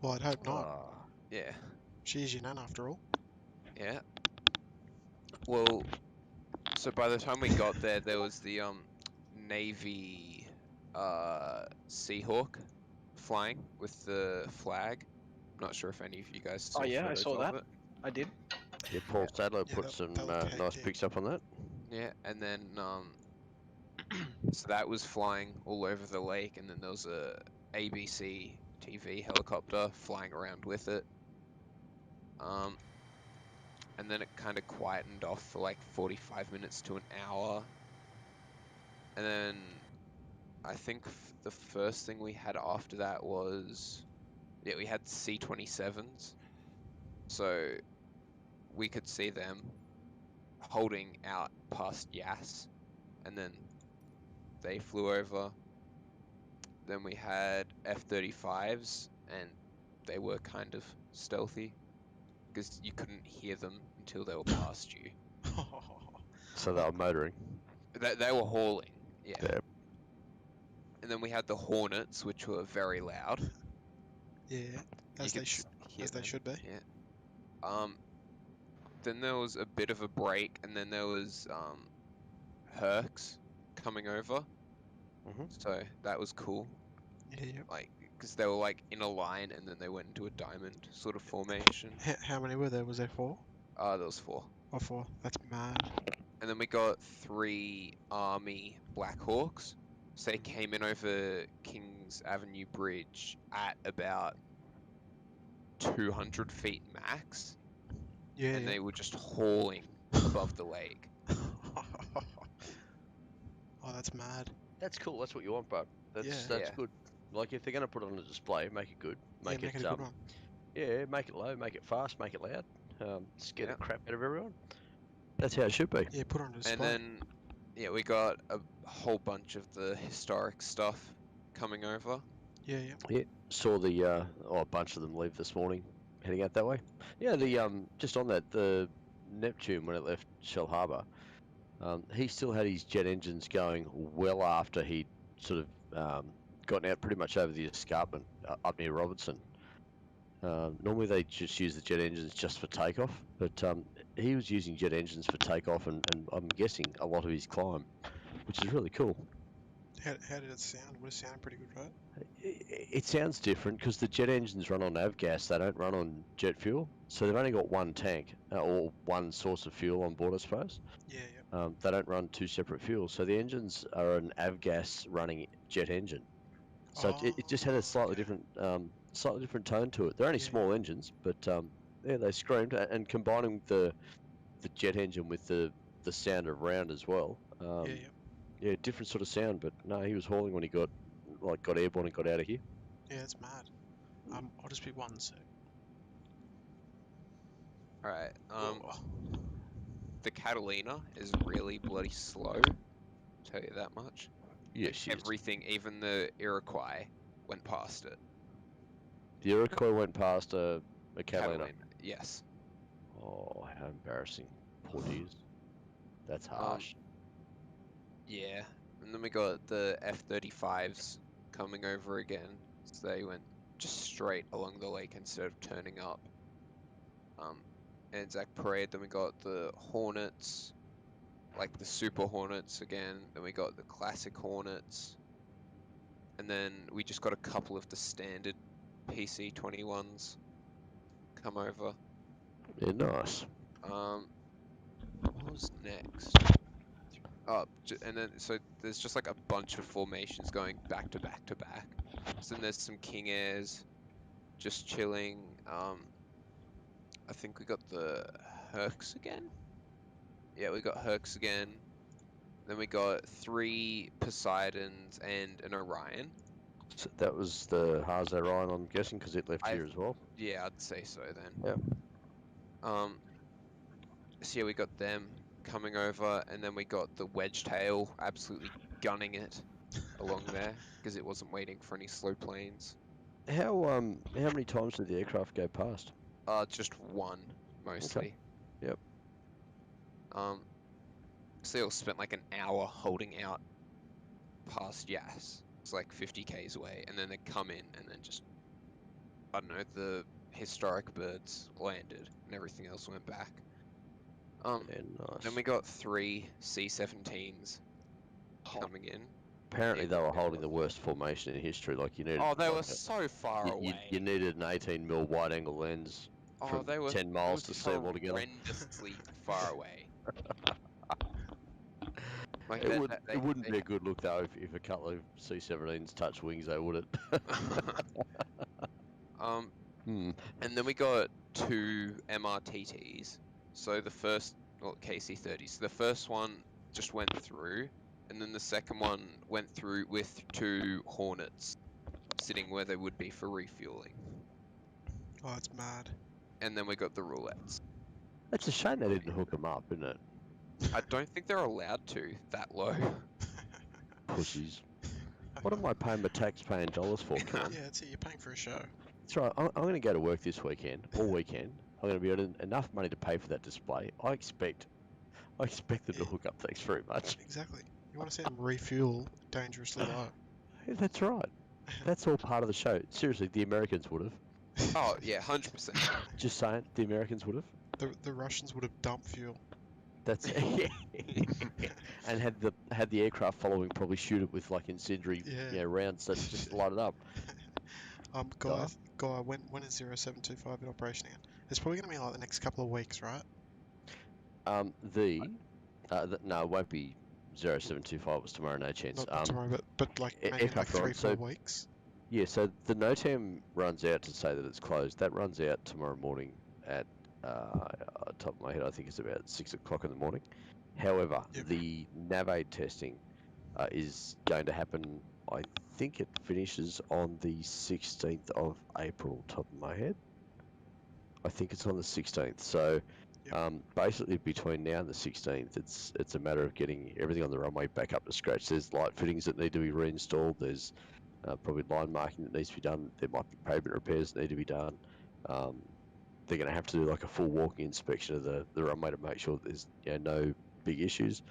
Well, I'd hope not. Yeah. She is your nan after all. Yeah. Well, so by the time we got there, there was the Navy Seahawk flying with the flag. Not sure if any of you guys saw Oh yeah, I photos saw of that. it. I did. Yeah, Paul Sadler Yeah, put that some looked nice hectic. pics up on that. Yeah, and then so that was flying all over the lake, and then there was a ABC TV helicopter flying around with it. And then it kind of quietened off for like 45 minutes to an hour. And then I think the first thing we had after that was, yeah, we had C-27s. So we could see them holding out past Yas, and then they flew over. Then we had F-35s, and they were kind of stealthy because you couldn't hear them until they were past you. So they were motoring. They were hauling, yeah. Yeah. And then we had the Hornets, which were very loud. Yeah, You as they could should, hear as they them, should be. yeah. Then there was a bit of a break, and then there was Hercs coming over. Mhm. So that was cool. Yeah, yep. Like, because they were like in a line, and then they went into a diamond sort of formation. How many were there? Was there 4 There was 4. or 4? That's mad. And then we got 3 Army Blackhawks. So they came in over Kings Avenue Bridge at about 200 feet max, Yeah, and yeah. they were just hauling above the lake. Oh, that's mad. That's cool. That's what you want, bro. That's Yeah. good. Like if they're gonna put it on a display, make it good. Yeah, make it a good one. Yeah, make it low, make it fast, make it loud. Scare Yeah. the crap out of everyone. That's how it should be. Yeah, put it on display. And then, yeah, we got a whole bunch of the historic stuff coming over. Yeah, yeah. Yeah, saw the a bunch of them leave this morning, heading out that way. Yeah, the just on that, the Neptune when it left Shell Harbour, he still had his jet engines going well after he'd sort of gotten out pretty much over the escarpment up near Robertson. Normally they just use the jet engines just for takeoff, but he was using jet engines for takeoff and I'm guessing a lot of his climb, which is really cool. How did it sound? Would it sound pretty good, right? It sounds different because the jet engines run on avgas, they don't run on jet fuel, so they've only got one tank or one source of fuel on board, I suppose. Yeah, yeah. They don't run 2 separate fuels, so the engines are an avgas running jet engine. So it just had a slightly okay. different tone to it. They're only Yeah. small engines, but yeah, they screamed. And combining the jet engine with the sound of round as well. Yeah, yeah. Yeah, different sort of sound. But no, he was hauling when he got airborne and got out of here. Yeah, it's mad. I'll just be 1 sec. Alright, Oh. the Catalina is really bloody slow, tell you that much. Yeah, Like, she is. everything, even the Iroquois, went past it. The Iroquois went past a Catalina. Yes. Oh, how embarrassing! Poor dears. That's harsh. Yeah. And then we got the F-35s coming over again, so they went just straight along the lake instead of turning up. Anzac Parade, then we got the Hornets, like the Super Hornets again, then we got the Classic Hornets, and then we just got a couple of the standard PC-21s come over. Yeah, nice. What was next? Oh, and then so there's just like a bunch of formations going back to back to back. So then there's some King Airs just chilling. I think we got the Hercs again. Yeah, we got Hercs again. Then we got 3 Poseidons and an Orion. So that was the Haas Orion, I'm guessing, because it left here as well. Yeah, I'd say so then. Yeah. So yeah, we got them coming over, and then we got the Wedgetail absolutely gunning it along there because it wasn't waiting for any slow planes. How many times did the aircraft go past? Just one mostly. Okay. Yep. So they all spent like an hour holding out past Yas. It's like 50 k's away, and then they come in, and then just, I don't know, the historic birds landed, and everything else went back. Yeah, nice. Then we got 3 C-17s coming in. Apparently It they would were be a holding the lot. worst formation in history. Like you needed. Oh, they like, were so far away. you needed an 18mm wide-angle lens Oh, from they were 10 it miles was to see them all together. horrendously far away. Like It that, would. that It wouldn't they be a good look though if a couple of C-17s touch wings, though, would it? um, Hmm. and then we got two MRTTs. So the first, well, KC-30s. The first one just went through, and then the second one went through with two Hornets sitting where they would be for refueling. Oh, it's mad. And then we got the roulettes. It's a shame they didn't hook them up, isn't it? I don't think they're allowed to that low. Pussies. What am I paying my tax-paying dollars for, Cam? Yeah, that's it. You're paying for a show. That's right. I'm going to go to work this weekend, all weekend. I'm going to be earning enough money to pay for that display. I expect them to Yeah. hook up. Thanks very much. Exactly. You want to see them refuel dangerously low. Yeah, that's right. That's all part of the show. Seriously, the Americans would have. Oh yeah, 100%. Just saying, the Americans would have. The Russians would have dumped fuel. That's and had the aircraft following probably shoot it with like incendiary rounds that just light it up. Guys, when is 0725 in operation again? It's probably going to be like the next couple of weeks, right? No, it won't be 0725. It was tomorrow, no chance. Not tomorrow, but like maybe in like aircraft 3-4 weeks. Yeah, so the NOTAM runs out to say that it's closed. That runs out tomorrow morning at top of my head, I think it's about 6 o'clock in the morning. However, the NavAid testing is going to happen. I think it finishes on the 16th of April, top of my head. I think it's on the 16th. So basically between now and the 16th, it's a matter of getting everything on the runway back up to scratch. There's light fittings that need to be reinstalled. There's probably line marking that needs to be done. There might be pavement repairs that need to be done. They're going to have to do like a full walking inspection of the runway to make sure that there's no big issues.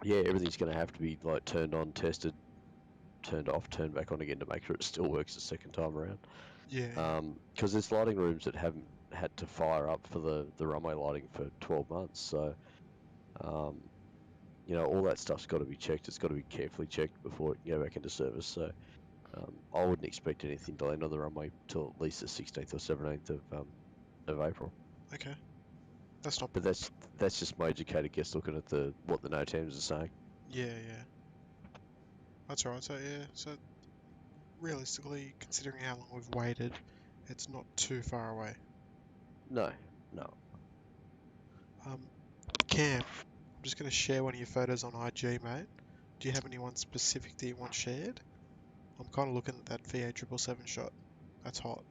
Everything's going to have to be like turned on, tested, turned off, turned back on again to make sure it still works the second time around. Because there's lighting rooms that haven't had to fire up for the runway lighting for 12 months. So, all that stuff's got to be checked. It's got to be carefully checked before it can go back into service. So, I wouldn't expect anything to land on the runway till at least the 16th or 17th of April. Okay, that's not. But that's just my educated guess looking at what the NOTAMs are saying. Yeah. That's right. So realistically, considering how long we've waited, it's not too far away. No. Cam, I'm just going to share one of your photos on IG, mate. Do you have anyone specific that you want shared? I'm kind of looking at that VA777 shot. That's hot.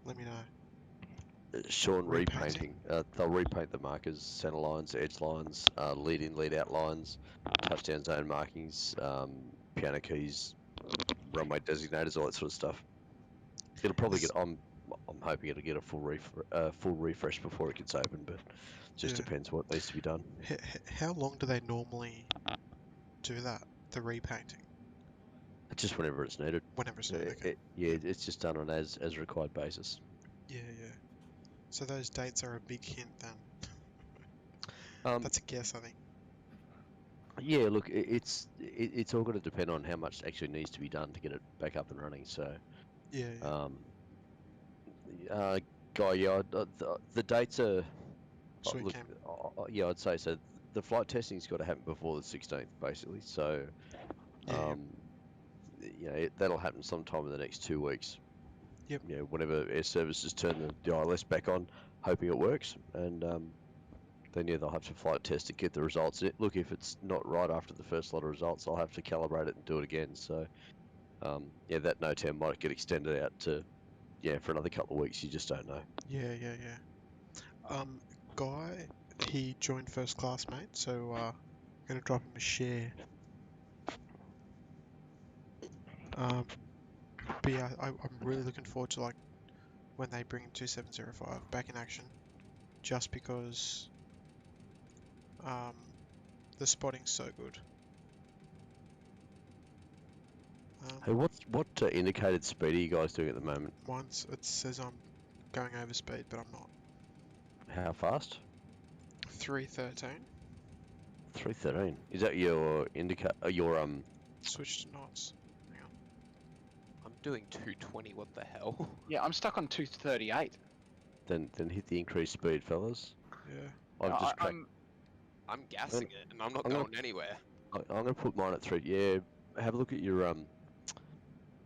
Let me know. Sean repainting. They'll repaint the markers, center lines, edge lines, lead in, lead out lines, touchdown zone markings, piano keys, runway designators, all that sort of stuff. It'll probably get. I'm hoping it'll get a full refresh before it gets open, but just depends what needs to be done. How long do they normally do that? The repainting. Just whenever it's needed. Whenever it's needed. Okay. It's just done on as required basis. Yeah. So those dates are a big hint then. That's a guess, I think. Yeah, look, it's all going to depend on how much actually needs to be done to get it back up and running. So, Guy, the dates are. Sweet, Cam. I'd say so. The flight testing's got to happen before the 16th, basically. So, that'll happen sometime in the next 2 weeks. Yep. Whenever air services turn the ILS back on, hoping it works, and then they'll have to flight test to get the results. Look, if it's not right after the first lot of results, I'll have to calibrate it and do it again. So, that NOTAM might get extended out to, for another couple of weeks. You just don't know. Yeah. Guy, he joined first class, mate. So, I'm gonna drop him a share. But yeah, I'm really looking forward to like when they bring 2705 back in action, just because the spotting's so good. Hey, what indicated speed are you guys doing at the moment? Once it says I'm going over speed, but I'm not. How fast? 313. 313. Is that your Switch to knots. Hang on. I'm doing 220. What the hell? Yeah, I'm stuck on 238. then hit the increased speed, fellas. Yeah. I've just cracked. I'm gassing it, and I'm not I'm gonna- going anywhere. I'm gonna put mine at 3. Yeah, have a look at your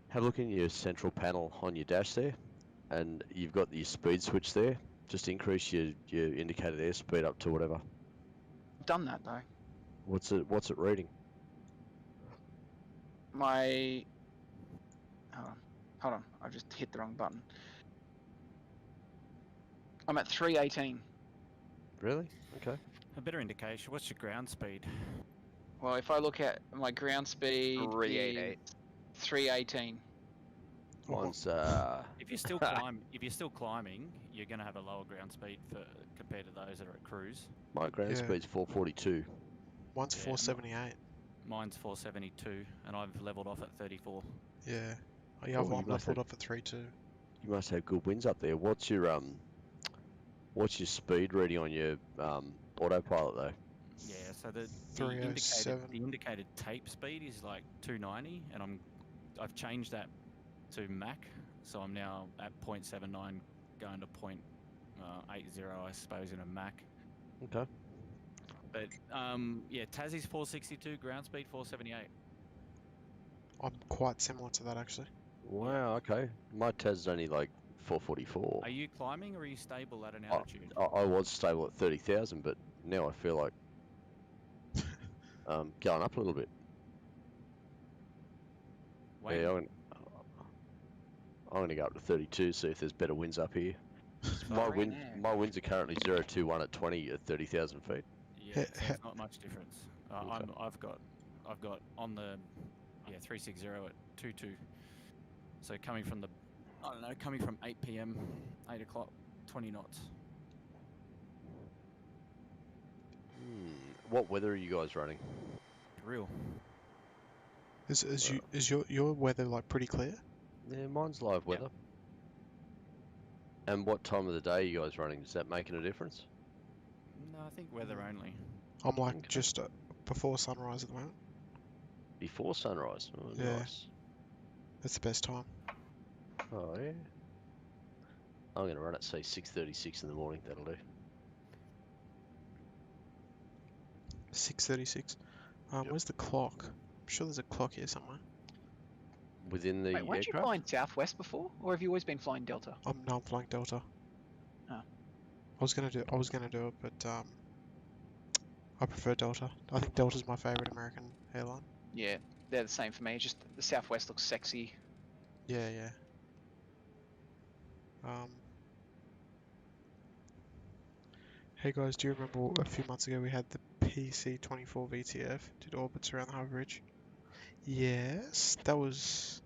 have a look in your central panel on your dash there, and you've got your speed switch there. Just increase your indicated airspeed up to whatever. I've done that though. What's it reading? My hold on, I just hit the wrong button. I'm at 318. Really? Okay. A better indication. What's your ground speed? Well, if I look at my ground speed, 388. 318. Mine's If you're still climbing, you're going to have a lower ground speed compared to those that are at cruise. my ground Yeah. speed's 442. Mine's Yeah, 478. Mine's 472, and I've leveled off at 34. Yeah. Oh, yeah, I've you must leveled have- up at 3.2. You must have good winds up there. What's your speed reading on your autopilot though? Yeah, so the 307. indicated tape speed is like 290, and I've changed that to Mach, so I'm now at 0.79 going to 0.80, I suppose, in a Mach. Okay. But yeah, Tassie's 462, ground speed 478. I'm quite similar to that actually. Wow. Okay. My Taz's only like 444. Are you climbing or are you stable at an Oh, altitude? I was stable at 30,000, but now I feel like going up a little bit. Wait, Yeah, I'm gonna go up to 32. See if there's better winds up here. My Sorry, wind, no. my winds are currently 021 at 20 at 30,000 feet. yeah, so it's not much difference. Okay. I've got on the 360 at 22. So coming from 8 p.m., 8 o'clock, 20 knots. What weather are you guys running? Real. Is your weather like pretty clear? Yeah, mine's live Yeah. weather. And what time of the day are you guys running? Is that making a difference? No, I think weather only. I'm like Okay. just before sunrise at the moment. Before sunrise. Oh, Yeah. nice. That's the best time. Oh yeah. I'm gonna run at say 6:36 in the morning. That'll do. 6:36. Yep. Where's the clock? I'm sure there's a clock here somewhere. Within the Wait, weren't you aircraft. flying Southwest before, or have you always been flying Delta? I'm flying Delta. Oh. I was gonna do it, but I prefer Delta. I think Delta's my favorite American airline. Yeah, they're the same for me. Just the Southwest looks sexy. Yeah, yeah. Hey guys, do you remember a few months ago we had the PC-24 VTF? Did orbits around the Harbour Bridge? Yes, that was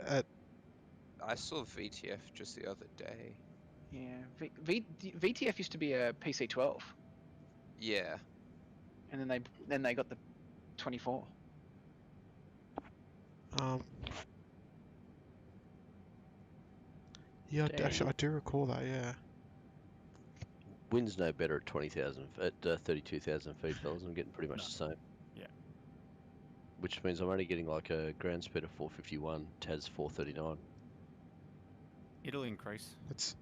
at I saw VTF just the other day. Yeah, VTF used to be a PC-12, Yeah. and then they got the 24. yeah, Dang. actually I do recall that. Yeah. Wind's no better at 20,000 at 32,000 feet, fellas. I'm getting pretty much the same. Yeah. Which means I'm only getting like a ground speed of 451, Taz 439. It'll increase. It's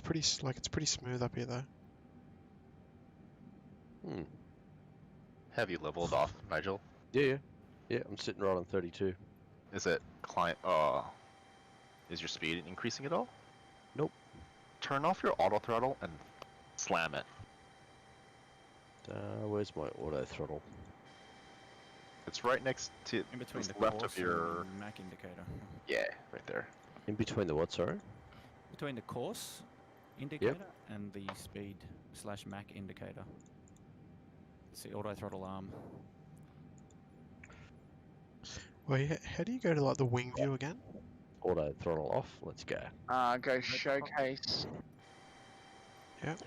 pretty it's pretty smooth up here though. Have you leveled off, Nigel? Yeah. I'm sitting right on 32. Is it is your speed increasing at all? Nope. Turn off your auto throttle and slam it. Where's my auto throttle? It's right next to In between the the left course of your. and Mach indicator. Yeah, right there. In between the what, sorry? Between the course indicator and the speed / Mach indicator. It's the auto throttle arm. Wait, how do you go to like the wing view again? Auto throttle off. Let's go. Go showcase. Alright.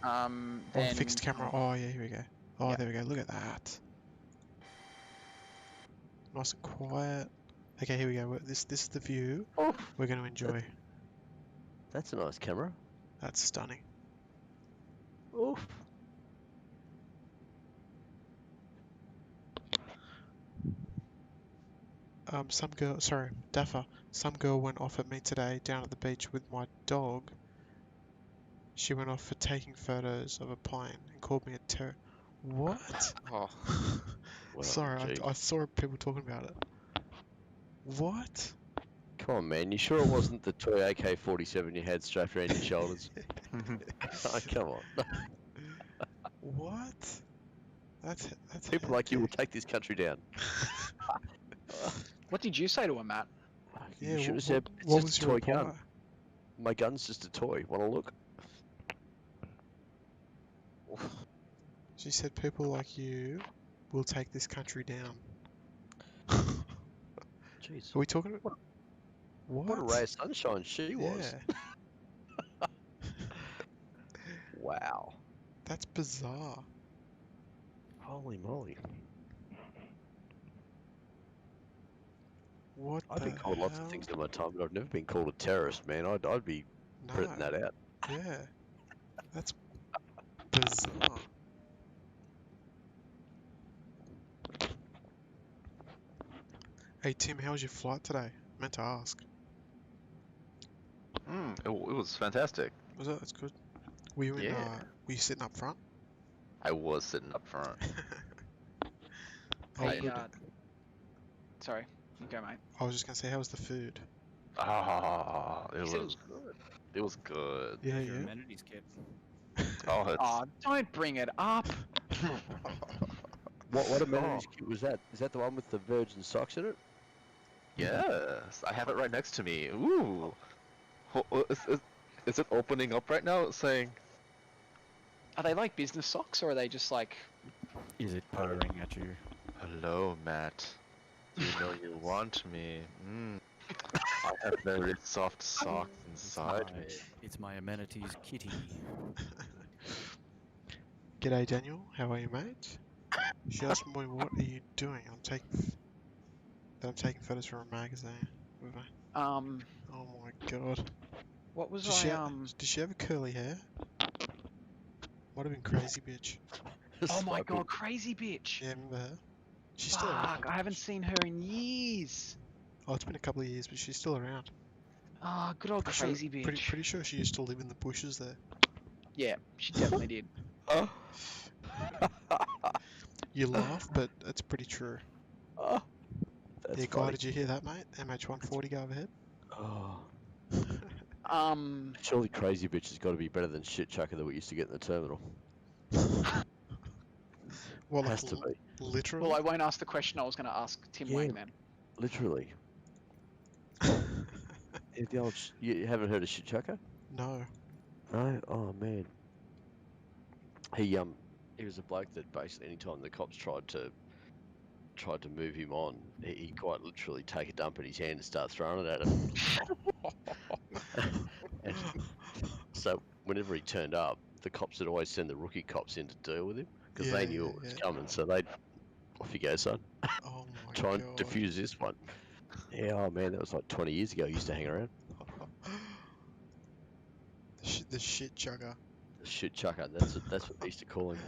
Oh, Then fixed camera. Oh yeah, here we go. Oh, Yeah. there we go. Look at that. Nice and quiet. Okay, here we go. This is the view we're going to enjoy. That's a nice camera. That's stunning. Oof. Some girl, sorry, Daffer. Some girl went off at me today down at the beach with my dog. She went off for taking photos of a plane and called me a terror. What? Oh, Well, Sorry, gee. I saw people talking about it. What? Come on, man. You sure it wasn't the toy AK-47 you had strapped around your shoulders? Oh, come on. What? That's People like you will hectic. take this country down. What did you say to him, Matt? Yeah, You should have what, said, it's what just was a your toy reply? gun. My gun's just a toy. Want to look? She said people like you will take this country down. Jeez. Are we talking about What a ray of sunshine she was. Yeah, Wow. that's bizarre. Holy moly. What I've the been called lots of hell? things in my time, but I've never been called a terrorist, man. I'd be printing No, that out. yeah, that's bizarre. Hey Tim, how was your flight today? Meant to ask. It was fantastic. Was it? That's good. Were you in? Yeah. Were you sitting up front? I was sitting up front. Oh, Hey, good. sorry, you go, mate. I was just gonna say, how was the food? Ah, it You said it was was good. it was good. Yeah, How's your yeah. amenities kit? Oh, it's Oh, don't bring it up. What amenities kit was that? Is that the one with the Virgin socks in it? yes. I have it right next to me. Ooh. Is it opening up right now? It's saying Are they like business socks, or are they just like? Is it purring at you? hello, Matt. Do you know you want me? I have very soft socks inside me. It's my amenities kitty. G'day, Daniel. How are you, mate? She asked me, "What are you doing?" I'm taking photos for a magazine. With a, Um, oh my god. what was Did she have curly hair? Might have been crazy bitch. Oh my Swiping. god, crazy bitch. Yeah, remember her? She's still around. Fuck, I haven't seen her in years. Oh, it's been a couple of years, but she's still around. Ah, good old Pretty crazy sure, bitch. pretty sure she used to live in the bushes there. Yeah, she definitely did. Oh. You laugh, but it's pretty true. Oh, that's Yeah, Guy, funny. did you hear that, mate? MH140 go overhead. Oh. Um, Surely crazy bitch has got to be better than shit chucker that we used to get in the terminal. Well, like Has to be. literally. well, I won't ask the question I was going to ask Tim Yeah. Wang then. Literally. You haven't heard of shit chucker? No. No? Oh man. He was a bloke that basically anytime the cops tried to move him on, he'd quite literally take a dump in his hand and start throwing it at him. And so whenever he turned up, the cops would always send the rookie cops in to deal with him because Yeah, they knew yeah, it was yeah. coming. So they'd off you go, son. Oh my Try and god. defuse this one. Yeah, oh man, that was like 20 years ago. He used to hang around. The shit chugger. The shit chucker. That's what they used to call him.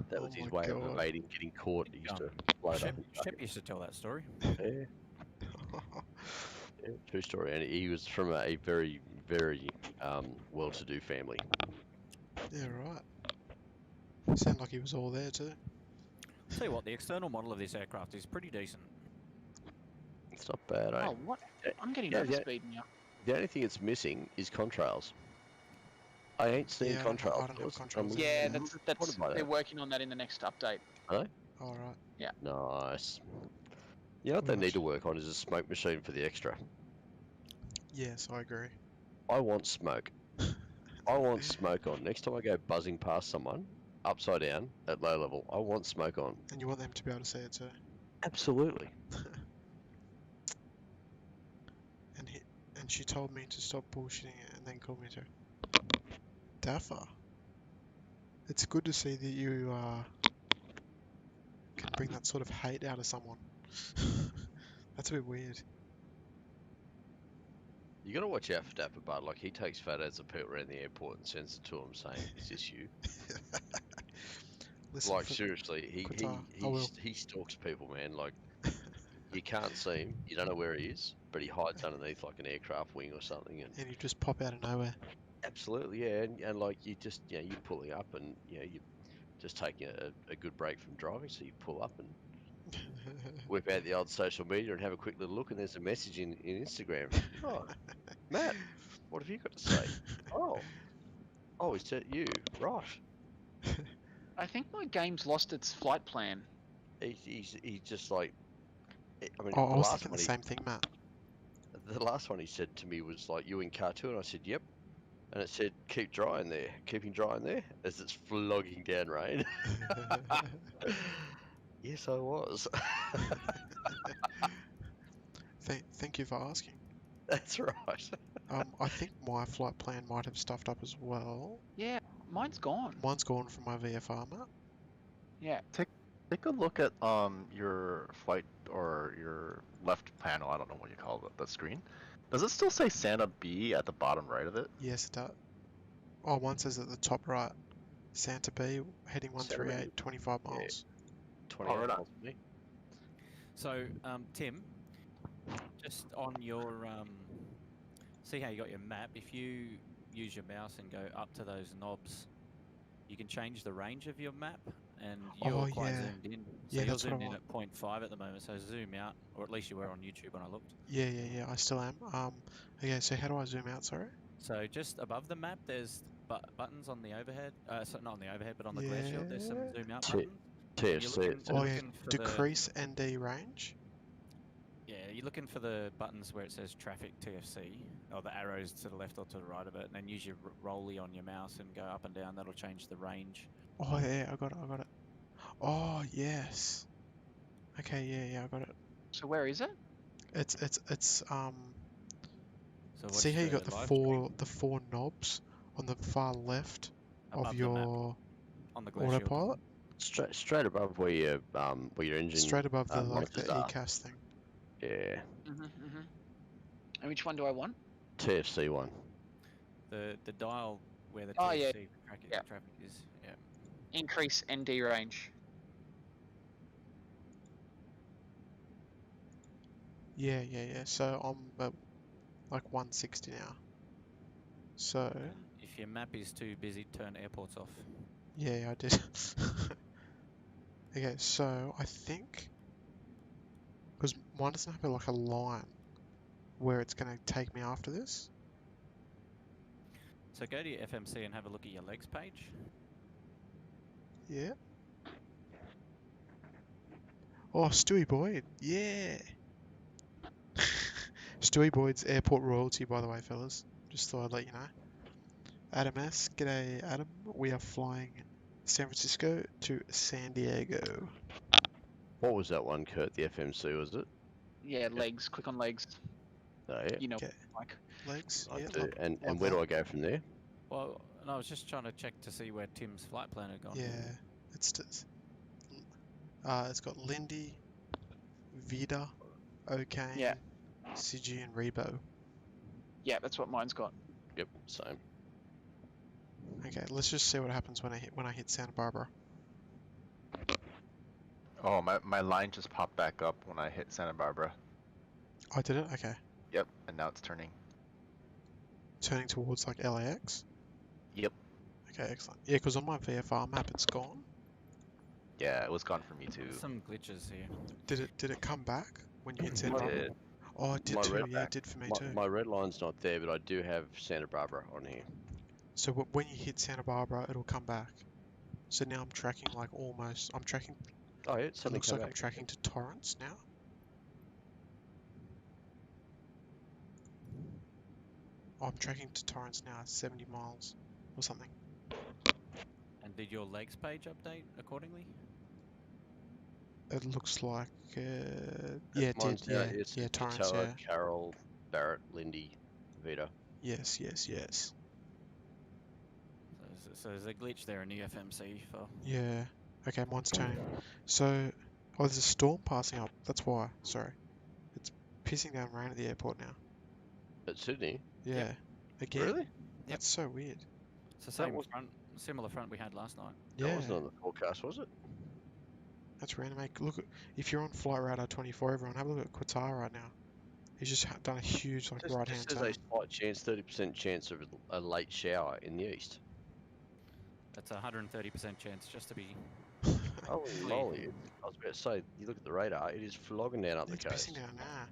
That was Oh his my way of God. evading getting caught. He used to load up. Shep used to tell that story. Yeah, yeah, true story. And he was from a very, very well-to-do family. Yeah, right. Sounded like he was all there too. Tell you what, the external model of this aircraft is pretty decent. It's not bad, eh? Oh, what? I'm getting Yeah, over yeah. speed now. The only thing it's missing is contrails. I ain't seen Yeah, contrails. I don't have fellas. contrails. Yeah, Yeah. that's What about they're that? working on that in the next update. Alright. Nice. You know what they Well, need to work on is a smoke machine for the extra. Yes, I agree. I want smoke. I want smoke on. Next time I go buzzing past someone, upside down, at low level, I want smoke on. And you want them to be able to see it too. Absolutely. And she told me to stop bullshitting it and then called me to Daffer. It's good to see that you can bring that sort of hate out of someone. That's a bit weird. You gotta watch out for Dapper Bud. Like, he takes photos of people around the airport and sends it to them saying, is this you? Listen, Like, seriously, Qatar, I will. he stalks people, man. Like, You can't see him. You don't know where he is, but he hides underneath like an aircraft wing or something. And And you just pop out of nowhere. absolutely, yeah. And like you just, you're pulling up, and you're just taking a good break from driving, so you pull up and whip out the old social media and have a quick little look, and there's a message in Instagram. Oh, Matt, what have you got to say? Oh, is that you? Right. I think my game's lost its flight plan. He's just like, I mean, Oh, I the was last thinking one the same thing, Matt. the last one he said to me was like, "You in car two?" And I said, "Yep." And it said, "Keep drying there, keeping drying there," as it's flogging down rain. Yes, I was. Thank you for asking. That's right. I think my flight plan might have stuffed up as well. Yeah, mine's gone. Mine's gone from my VFR, Matt. Yeah. Take a look at your flight or your left panel. I don't know what you call the screen. Does it still say Santa B at the bottom right of it? Yes, it does. Oh, one says at the top right, Santa B, heading Santa B. 138, 25 Yeah. miles. 28 right on. miles to me. So, Tim, just on your see how you got your map. If you use your mouse and go up to those knobs, you can change the range of your map, and you're Oh, quite yeah. zoomed in. So Yeah, you're that's what I zoomed in want. at 0.5 at the moment. So zoom out, or at least you were on YouTube when I looked. Yeah, I still am. Okay, so how do I zoom out, sorry? So just above the map, there's buttons on the overhead. So not on the overhead, but on the glare shield. There's some Yeah. zoom out T- buttons. And you're TFC. looking, Oh, yeah, looking for decrease ND range. Yeah, you're looking for the buttons where it says traffic TFC, or the arrows to the left or to the right of it, and then use your rolly on your mouse and go up and down. That'll change the range. Oh, yeah, I got it. Oh, yes. Okay, yeah, I got it. So where is it? It's So see watch how you got the the live four knobs on the far left above of the map your on the glare shield. autopilot? Straight above where your engine Straight above the like the monitors are. ECAS thing. Yeah. And which one do I want? TFC one. The dial where the Oh, yeah. TFC traffic is. Yeah. Increase ND range. Yeah. So I'm at like 160 now. So And if your map is too busy, turn airports off. yeah, I did. Okay, so I think because mine doesn't have like a line where it's going to take me after this. So go to your FMC and have a look at your legs page. Yeah. Oh, Stewie Boyd. Yeah. Stewie Boyd's airport royalty, by the way, fellas. Just thought I'd let you know. Adam S. G'day, Adam. We are flying San Francisco to San Diego. What was that one, Kurt? The FMC, was it? Yeah, legs. Click on legs. Oh, yeah. You know, Okay. like. Legs. I Yeah. do. Love And where that. do I go from there? Well, and I was just trying to check to see where Tim's flight plan had gone. Yeah. It's got Lindy, Vida, O'Kane, Yeah. Sigi, and Rebo. Yeah, that's what mine's got. Yep, same. Okay, let's just see what happens when I hit Santa Barbara. Oh, my line just popped back up when I hit Santa Barbara. I did it. Okay. Yep, and now it's turning. Turning towards like LAX. Yep. Okay, excellent. Yeah, because on my VFR map it's gone. Yeah, it was gone for me too. Some glitches here. Did it come back when you hit Santa It Barbara? did. Oh, it did My too. red Yeah, it did for me too. My red line's not there, but I do have Santa Barbara on here. So when you hit Santa Barbara, it'll come back. So now I'm tracking like almost. I'm tracking. Oh, yeah, It something looks came like I'm back. tracking to Torrance now. Oh, I'm tracking to Torrance now, 70 miles or something. And did your legs page update accordingly? It looks like, yeah, it did, Mine's yeah, it's yeah, Torrance, Patella, yeah. Carroll, Barrett, Lindy, Vita. Yes. So there's a glitch there in the FMC for. Yeah. Okay, mine's turning. So, oh, there's a storm passing up. That's why. Sorry. It's pissing down rain at the airport now. At Sydney? Yeah. Again? Really? That's so weird. It's the same was- front, similar front we had last night. Yeah. That wasn't on the forecast, was it? That's random, mate. Look, if you're on Flight Radar 24, everyone, have a look at Qatar right now. He's just done a huge like Just right-hand says turn. a slight chance, 30% chance of a late shower in the east. That's a 130% chance, just to be. Holy Clear. moly! I was about to say, you look at the radar; it is flogging down up the It's pissing coast. down now.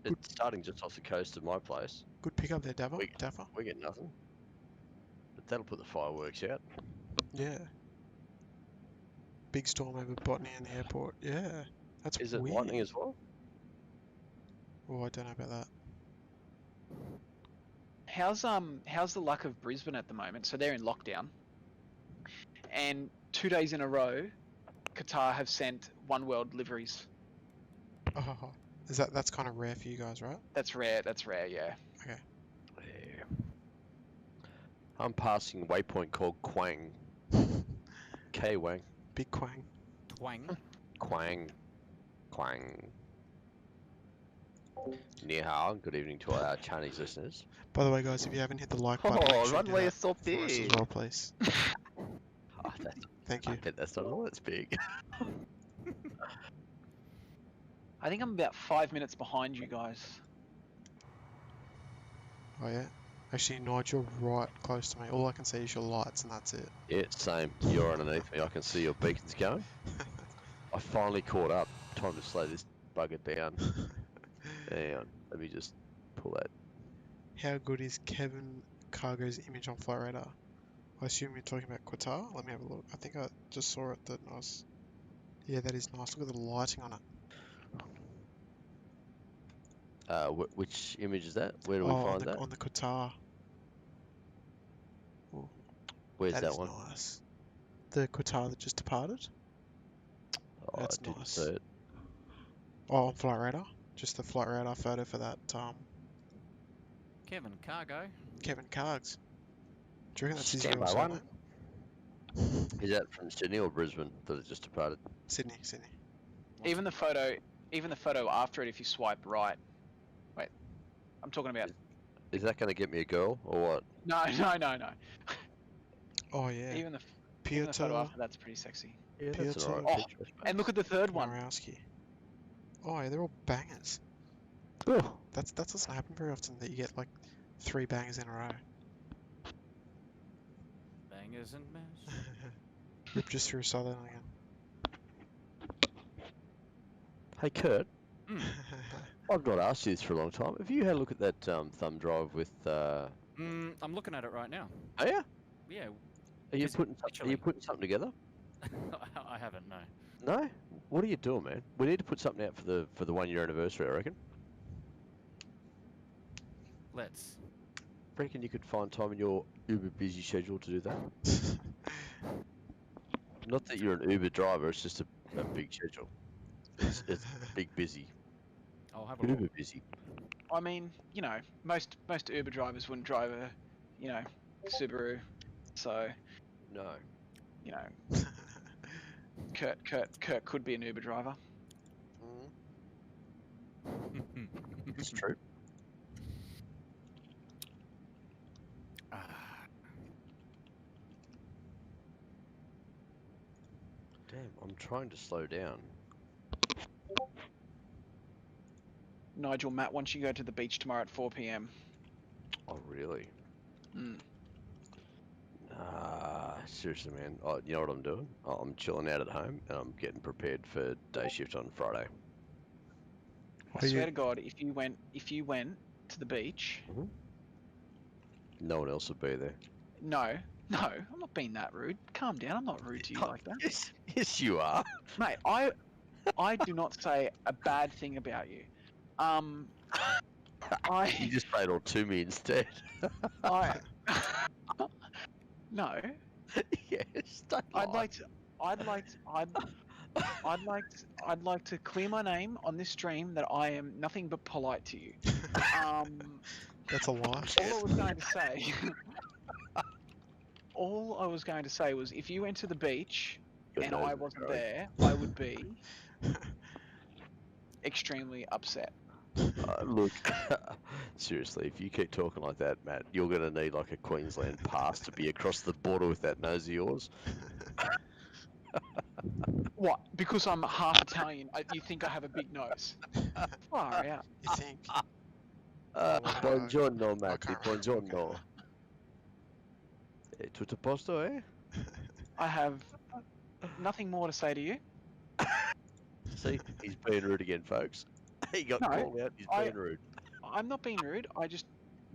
It's starting just off the coast of my place. Good pick up there, Dapper. We- Dapper. We get nothing, but that'll put the fireworks out. Yeah. Big storm over Botany in the airport. Yeah. That's Is it weird. lightning as well? Oh, I don't know about that. How's the luck of Brisbane at the moment? So they're in lockdown, and 2 days in a row, Qatar have sent One World liveries. Oh, that's kind of rare for you guys, right? That's rare. That's rare. Yeah. Yeah. I'm passing a waypoint called Quang. K-Wang. Big Quang. Twang. Quang. Quang. Ni hao. Good evening to our Chinese listeners. By the way, guys, if you haven't hit the like button, make sure you do runway that is so for us as big. well, please. Oh, Thank I you. bet that's not all that's big. I think I'm about 5 minutes behind you guys. Oh yeah. Actually, Nigel, right close to me. All I can see is your lights, and that's it. Yeah, same. You're underneath me. I can see your beacons going. I finally caught up. Time to slow this bugger down. Hang on. Let me just pull that. How good is Kevin Cargo's image on Flight Radar? I assume you're talking about Qatar. Let me have a look. I think I just saw it. That nice. Yeah, that is nice. Look at the lighting on it. Which image is that? Where do we Oh, find that? on the Qatar. Oh, Where's that is one? nice. The Qatar that just departed. Oh, That's I didn't nice. see it. Oh, on Flight Radar. Just the Flight Radar photo for that. Kevin Cargo. Kevin Cargs. Do you reckon that's his Stand real by one. surname? Is that from Sydney or Brisbane that it just departed? Sydney. Even the photo after it, if you swipe right. Wait, I'm talking about. Is that going to get me a girl or what? No. Oh yeah. Even the photo Piotr after that's pretty sexy. Yeah, that's Piotr alright. Oh, picture, I suppose. And look at the third one. Komorowski. Oh yeah, they're all bangers. Oh, That doesn't happen very often that you get like 3 bangers in a row. Bangers and mash. Rip just through Southern again. hey Kurt, Mm. I've not asked you this for a long time. Have you had a look at that thumb drive with? I'm looking at it right now. Oh yeah. Yeah. Are you Just putting literally. something together? I haven't, no. No. What are you doing, man? We need to put something out for the 1 year anniversary. I reckon. Let's. Reckon you could find time in your uber busy schedule to do that. Not that you're an Uber driver. It's just a big schedule. It's big busy. I'll have a look. Uber busy. I mean, most Uber drivers wouldn't drive a, Subaru, so No. Kurt could be an Uber driver. It's true. Damn, I'm trying to slow down. Nigel, Matt wants you to go to the beach tomorrow at 4 p.m. Oh, really? Mm. Seriously, man. Oh, you know what I'm doing? Oh, I'm chilling out at home and I'm getting prepared for day shift on Friday. I swear to God, if you went to the beach, No one else will be there. no, I'm not being that rude. Calm down. I'm not rude to you like that, Yes, you are. mate. I do not say a bad thing about you. You just played all to me instead. No. Yes, don't I'd lie. I'd like to clear my name on this stream that I am nothing but polite to you. That's a lie. All I was going to say. All I was going to say was, if you went to the beach Your and nose I is wasn't growing. there, I would be extremely upset. Look, seriously, if you keep talking like that, Matt, you're going to need like a Queensland pass to be across the border with that nose of yours. What? Because I'm half Italian, you think I have a big nose? Far out. You think? Oh, well, Buongiorno, I Matty. can't. Buongiorno. Tutto posto, eh? I have nothing more to say to you. See, he's being rude again, folks. He got No, called out. He's I- being rude. I'm not being rude. I just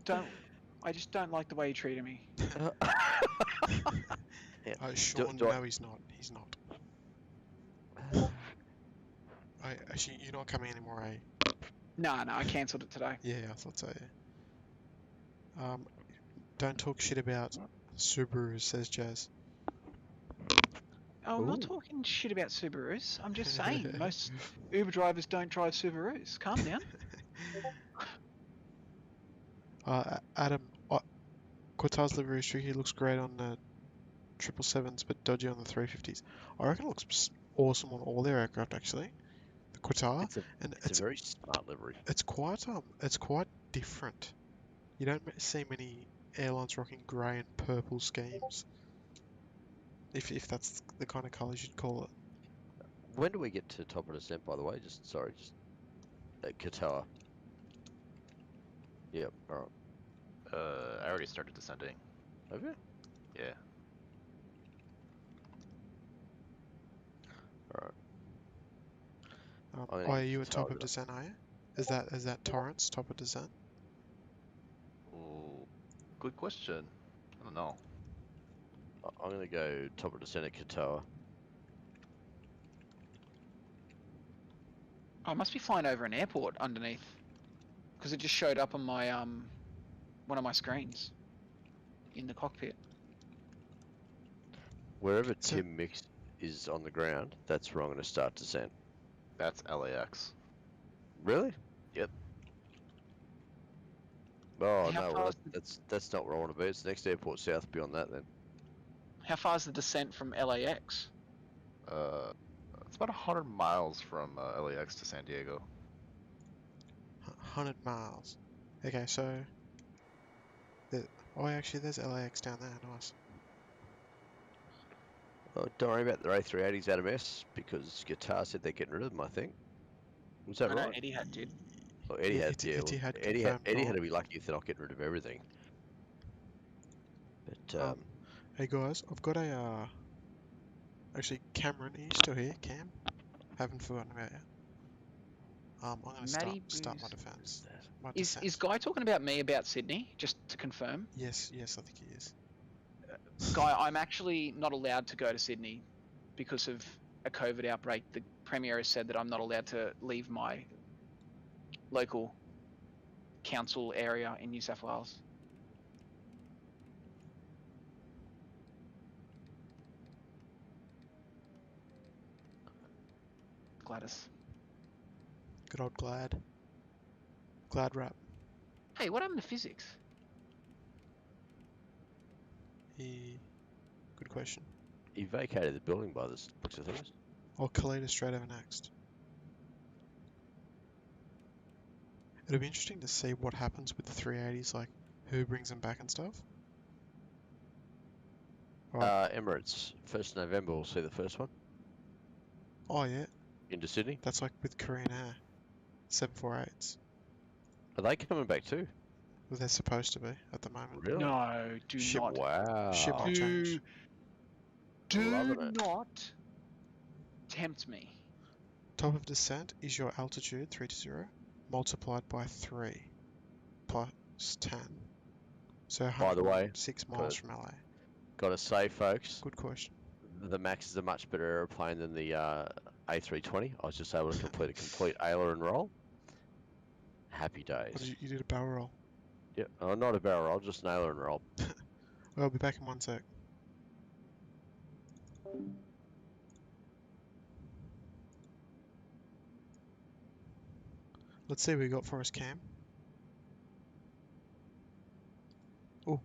don't like the way you treated me. Yeah. Oh, Sean, do I- no, he's not. He's not. Actually, you're not coming anymore, eh? Nah, I cancelled it today. Yeah, I thought so. Yeah. Don't talk shit about Subaru, says Jazz. Oh, I'm not Ooh. talking shit about Subarus. I'm just saying most Uber drivers don't drive Subarus. Calm down. Adam, Cortaz livery streaky looks great on the 777s, but dodgy on the 350s. I reckon it looks awesome on all their aircraft, actually. The Qatar, and It's a very smart livery. it's quite different. You don't see many airlines rocking grey and purple schemes. If that's the kind of colours you'd call it. When do we get to top of descent, by the way? Just at Qatar. Yep. All right. I already started descending. Have you? Yeah. All right. I'm Oh, gonna are get you at top Qatar of then. descent, are you? Is that Torrance top of descent? Ooh, good question. I don't know. I'm gonna go top of descent at Qatar. I must be flying over an airport underneath, because it just showed up on my one of my screens in the cockpit. Wherever So- Tim Mix is on the ground, that's where I'm gonna start descent. That's LAX. Really? Yep. Oh How no, far well, is the- that's not where I want to be. It's the next airport south beyond that then. How far is the descent from LAX? It's about 100 miles from LAX to San Diego. 100 miles. Okay, so... actually, there's LAX down there. Nice. Oh, don't worry about their A380s Adam S because Qatar said they're getting rid of them. I think. Was that I know right? Etihad did. Well, Eddie Yeah, had, yeah, well, Etihad Eddie had, confirmed Eddie had not. to be lucky if they're not getting rid of everything. But Hey guys, I've got a actually Cameron, are you still here, Cam? Haven't forgotten about you. I'm gonna Matty start my Boo's- defense. My Is descent. Guy talking about me about Sydney? Just to confirm, Yes, I think he is. Guy, I'm actually not allowed to go to Sydney because of a COVID outbreak. The Premier has said that I'm not allowed to leave my local council area in New South Wales. Gladys. Good old Glad. Glad rap. Hey, what happened to physics? Good question. he vacated the building by the looks of things. I'll Kalita straight over next. It'll be interesting to see what happens with the 380s, like who brings them back and stuff. Right. Emirates, 1st November, we'll see the first one Oh yeah, into Sydney. that's like with Korean Air. 748s. Are they coming back too? Well, they're supposed to be at the moment. Really? No, do Ship- not. Wow. Ship might change. Do Loving it. not tempt me. Top of descent is your altitude, 320, multiplied by 3 plus 10. So By the way, 106 miles from LA. Gotta say, folks, Good question. the Max is a much better aeroplane than the A320. I was just able to complete a complete aileron roll. Happy What days. you did a barrel roll. Yeah, oh, not a barrel roll, just an aileron roll. I'll be back in 1 sec. Let's see what we got for us, Cam. Oh,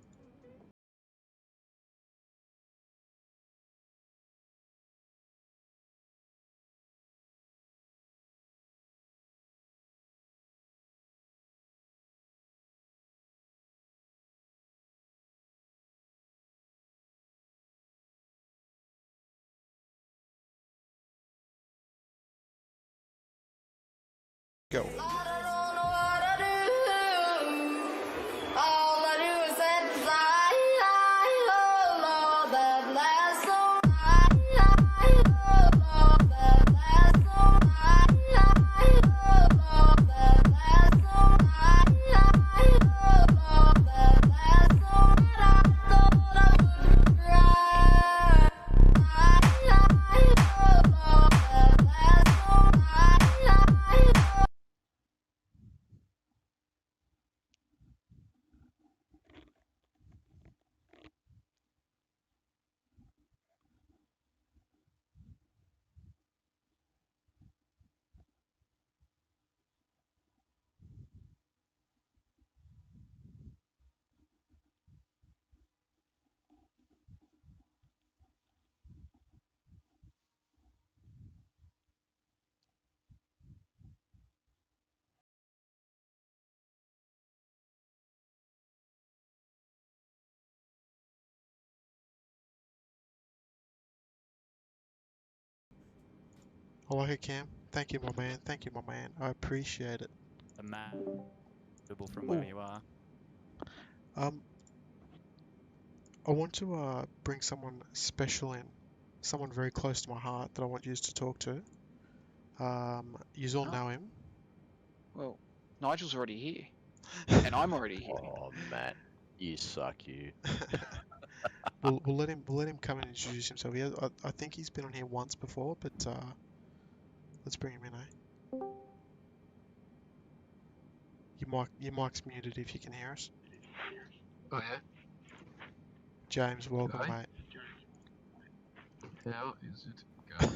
Go. I like it, Cam. Thank you, my man. Thank you, my man. I appreciate it. The map from Ooh. where you are. I want to bring someone special in, someone very close to my heart that I want you to talk to. You all know him. Well, Nigel's already here, and I'm already here. Oh, Matt, you suck, you. We'll let him come and introduce himself. I think he's been on here once before, but let's bring him in, eh? Your mic's muted if you can hear us. Oh yeah. James, welcome, G'day. mate. How is it going?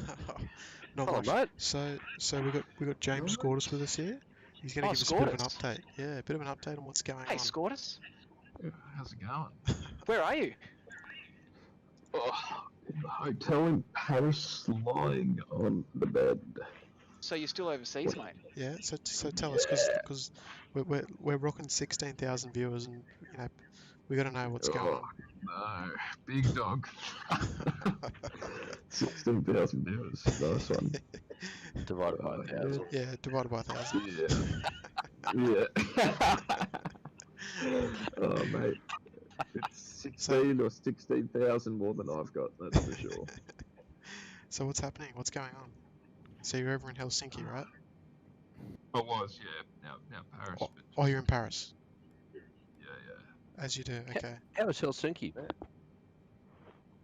Not Hello, much. mate. So we got James Scortis with us here. He's going to Oh, give us a bit of an Scortis. update. Yeah, a bit of an update on what's going Hey, on. Scortis, How's it going? where are you? Oh, in the hotel in Paris, lying on the bed. So you're still overseas, mate? Yeah. So tell us, because we're rocking 16,000 viewers, and you know we got to know what's going on. No, big dog. 16,000 viewers. Nice one. Divided by 1,000. Yeah, divided by 1,000. Yeah. Oh, mate. It's 16 or 16,000 more than I've got, that's for sure. So what's happening? What's going on? So you're over in Helsinki, right? I was, yeah. Now Paris. Oh, but you're in Paris, Yeah. as you do. Okay. How is Helsinki?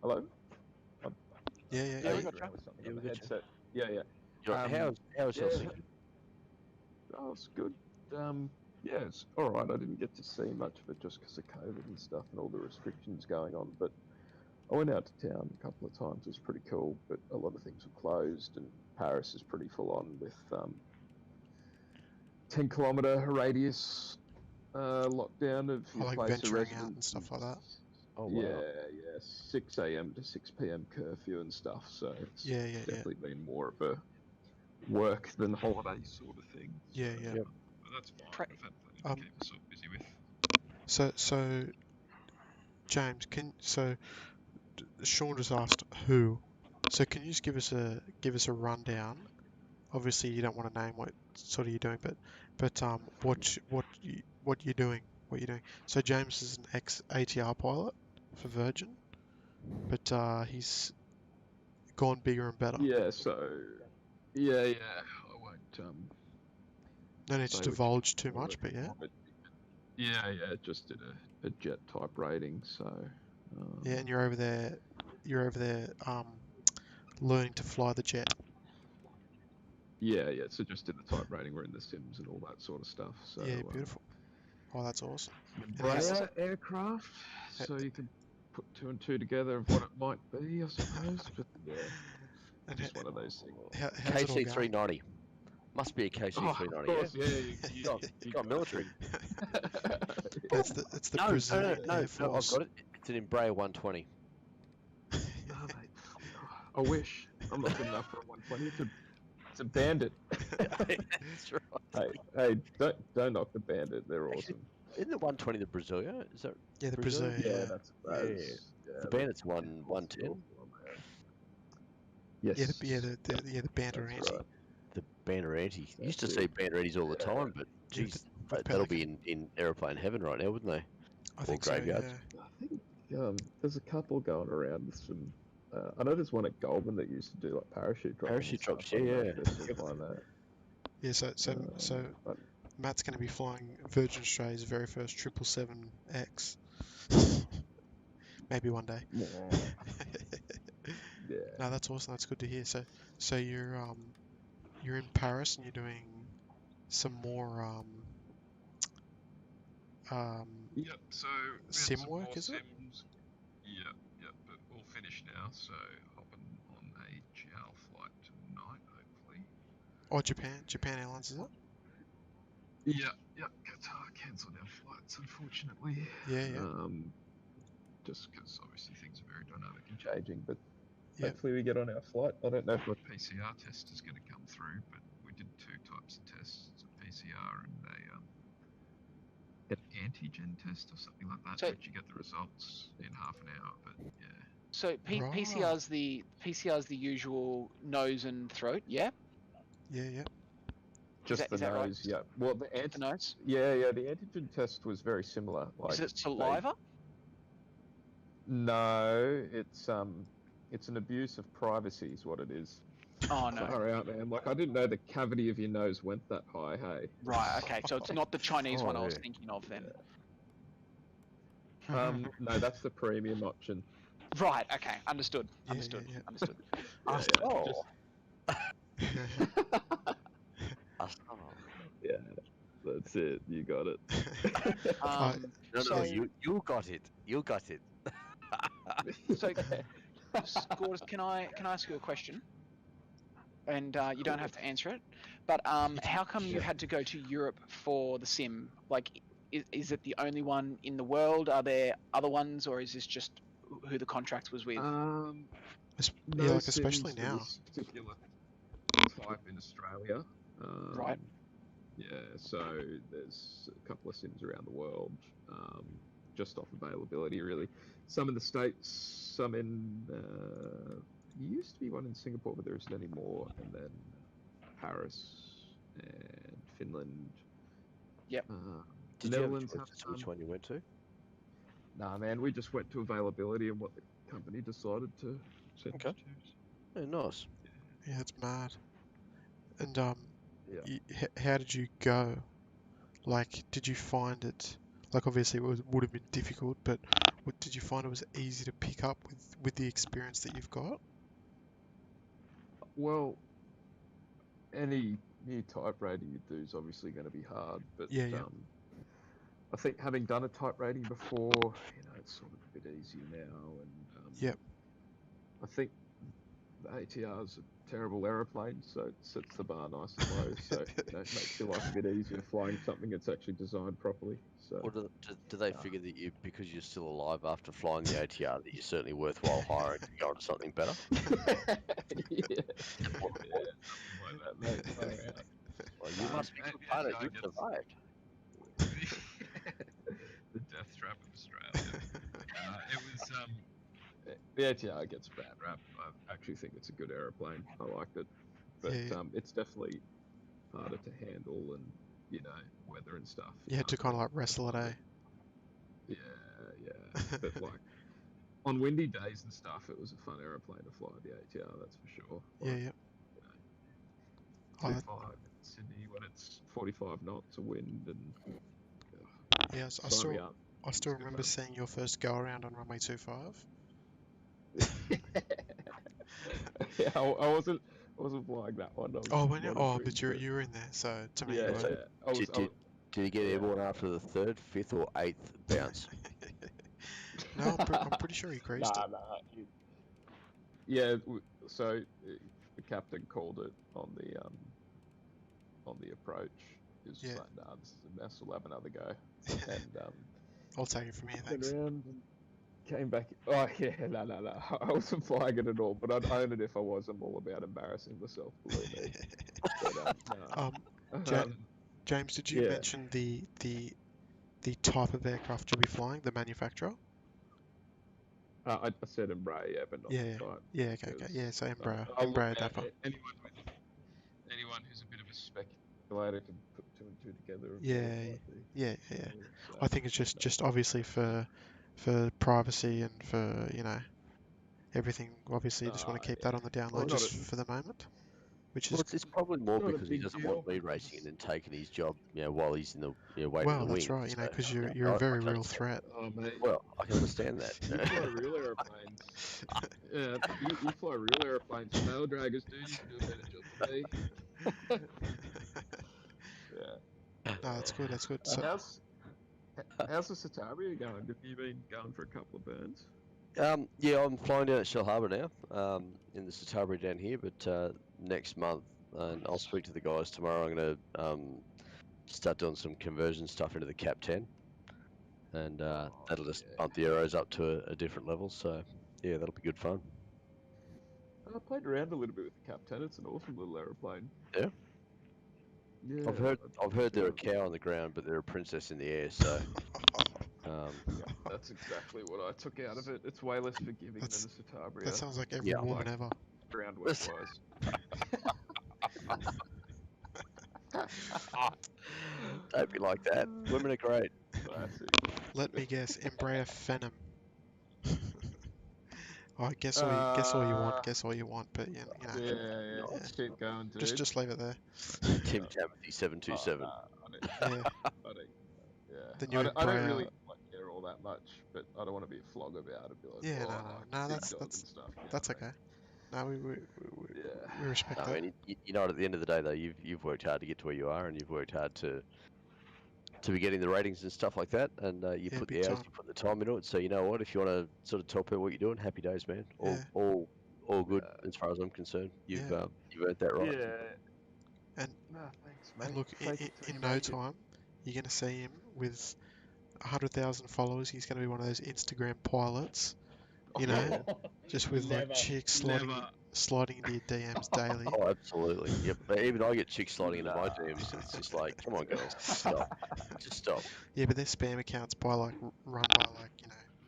Hello? Yeah. Yeah, we got you. Yeah, we got you. Headset. Yeah. How is yeah. Helsinki? Oh, it's good. Yeah, it's all right. I didn't get to see much of it just because of COVID and stuff and all the restrictions going on. But I went out to town a couple of times. It was pretty cool, but a lot of things were closed, and Paris is pretty full on with 10-kilometre radius lockdown of your Like place of venturing residence. out and stuff like that. Oh, wow. Yeah, 6 a.m. to 6 p.m. curfew and stuff. So it's Yeah. definitely been more of a work than holiday sort of thing. Yeah. But that's fine. We've had plenty to keep us all busy with. So James, Sean just asked who. So can you just give us a rundown? Obviously, you don't want to name what sort of you're doing, but what you're doing, what you're doing. So James is an ex-ATR pilot for Virgin, but he's gone bigger and better. Yeah, so I won't No need to say which divulge too one much, but yeah. Yeah, just did a jet type rating, so Yeah, and you're over there learning to fly the jet. yeah, so just did the type rating, we're in the sims and all that sort of stuff. So Yeah, beautiful. Oh, that's awesome. Embraer aircraft, so you can put two and two together of what it might be, I suppose. But yeah, And just one of those things. how's it all going? KC-390. Must be a KC-390, of course, yeah? You got military. It's the No, Brazilian no, Air I've Force. got it. It's an Embraer 120. Oh, mate, I wish. I'm not good enough for a 120. It's a Bandit. That's right. Hey, don't knock the Bandit. They're awesome. Isn't the 120 the Brasilia? Is that Yeah, the Brazilian? Brazilian. Yeah, Yeah. that's The Bandit's 110. Yes. The Banderanti. Right. The Banner anti. Used to That's see it. banner antis all the time, but Yeah, geez, with that'll be Pelican. in aeroplane heaven right now, wouldn't they? I Or think so, graveyards. yeah. I think there's a couple going around with some. I know there's one at Goldman that used to do like parachute dropping. Parachute and stuff. drops, I don't yeah, know yeah. if they're still flying that. Yeah, so But Matt's going to be flying Virgin Australia's very first 777X. Maybe one day. yeah, No, that's awesome. That's good to hear. So you're in Paris and you're doing some more Yep. So we had sim some work, more is it? sims. Yep. But all finished now. So hopping on a GL flight tonight, hopefully. Or Japan Airlines, is it? Yep. Qatar cancelled our flights, unfortunately. Yeah. Just because obviously things are very dynamic and changing. But Yep. hopefully we get on our flight. I don't know if my PCR test is going to come through, but we did 2 types of tests: a PCR and an antigen test or something like that, So- which you get the results in half an hour. But yeah. So Right. PCR's the usual nose and throat, yeah? Yeah. Just the is that right? nose, yeah. Well, the The nose. yeah, the antigen test was very similar. Like Is it saliva? No, it's an abuse of privacy, is what it is. Oh no. Far out, man. Like I didn't know the cavity of your nose went that high. Hey. Right. Okay. So it's not the Chinese one I was Oh. thinking of then. No, that's the premium option. Right. Okay. Understood. Yeah, Understood. yeah. Understood. Yeah, that's it. You got it. No, you got it. You got it. So, Gordon, can I ask you a question? And you don't have to answer it. But how come you had to go to Europe for the sim? Like, is it the only one in the world? Are there other ones, or is this just who the contract was with? No like especially sims for now. this particular type in Australia. Right. Yeah, so there's a couple of sims around the world, just off availability, really. Some in the States, some in. Used to be one in Singapore, but there isn't anymore. And then Paris and Finland. Yep. Did Netherlands you have have which one you went to? Nah, man, we just went to availability and what the company decided to send Okay. us to. Yeah, nice. Yeah, it's mad. And Yeah. how did you go? Like, did you find it? Like, obviously, it would have been difficult, but did you find it was easy to pick up with the experience that you've got? Well, any new type rating you do is obviously going to be hard, but Yeah. I think having done a type rating before, it's sort of a bit easier now, and Yep. I think the ATR's a terrible aeroplane, so it sets the bar nice and low, so it makes your life a bit easier flying something that's actually designed properly. So. Or do they figure that because you're still alive after flying the ATR, that you're certainly worthwhile hiring to go on to something better? Yeah, something like that, mate. Far out. Well, you must be good pilot. You survived. The death trap of Australia. It was the ATR gets a bad rap. I actually think it's a good aeroplane. I liked it, but Yeah. it's definitely harder to handle and weather and stuff. You had to kind of like wrestle it, eh? Yeah. But like on windy days and stuff, it was a fun aeroplane to fly, the ATR. That's for sure. Like, Yeah. 2.5 in Sydney when it's 45 knots of wind and. Yes, I sign me still up. I still It's good remember fun. seeing your first go around on runway 25. Yeah, I wasn't flying that one. Oh, when you, monitoring, but you were in there, so to me yeah, you were. yeah. I was, Did you get airborne after the 3rd, 5th, or 8th bounce? No, I'm pretty sure he creased it. Nah. Yeah, so the captain called it on the approach. He was just Yeah. like, "Nah, this is a mess. We'll have another go." And I'll take it from here, went thanks. around and came back. Oh yeah, no. I wasn't flying it at all, but I'd own it if I was. I'm all about embarrassing myself, believe me. But, Ja- James, did you yeah. mention the type of aircraft you'll be flying, the manufacturer? I said Embraer, yeah, but not Yeah. the type. Yeah, okay. because, Yeah, so Embraer. look, Embraer man, Dapper. anyone anyone who's a bit of a speculator can put two and two together. Of Yeah, what it might be. yeah. So, I think it's just obviously for privacy and for everything. Obviously, you just want to keep that on the down low Well, not just a- for the moment, which Well, is it's probably more not a because he big doesn't want deal. me racing and then taking his job, while he's in the waiting in well, the that's wings. right. So, Because yeah, you're a I very can real understand. threat. Oh mate, Well, I can understand that. you fly real airplanes. Yeah, you fly real airplanes. Tail draggers, dude. You can do a better job than me. Yeah. No, that's good. That's good. Uh, So, how's the Citabria going? Have you been going for a couple of burns? Yeah, I'm flying down at Shell Harbour now, in the Citabria down here, but next month, and I'll speak to the guys tomorrow. I'm going to start doing some conversion stuff into the Cap 10, and that'll just bump the aeros up to a different level. So, yeah, that'll be good fun. I played around a little bit with the Cap 10. It's an awesome little aeroplane. Yeah? Yeah. I've heard they're a cow on the ground, but they're a princess in the air. So, Yeah, that's exactly what I took out of it. It's way less forgiving than That's- the Citabria. that sounds like every Yeah. woman Like, ever. ground work wise. don't be like that. Women are great. Classic. Let me guess, Embraer Phenom. Oh, guess all you want. Guess all you want, but Yeah. Let's keep going, dude. just leave it there. Tim Timothy 727. Yeah, Yeah. the new I don't Embraer. really care all that much, but I don't want to be a flog about it. Be like, Yeah, no, big that's dog and stuff. You know that's what I okay. No, we Yeah. respect No, that. I mean, you know, at the end of the day, though, you've worked hard to get to where you are, and you've worked hard to be getting the ratings and stuff like that, and you Yeah, put big the hours, time. you put the time into it. So you know what? If you want to sort of tell people what you're doing, happy days, man. All good as far as I'm concerned. You've Yeah. you've earned that right. Yeah. And No, thanks, mate. and look, Fake it till in you no make it. time, you're gonna see him with 100,000 followers. He's gonna be one of those Instagram pilots, just with like chicks sliding into your DMs daily. Oh, absolutely. Yep. But even I get chicks sliding into my DMs, and it's just like, come on, girls, stop, just stop. Yeah, but their spam accounts run by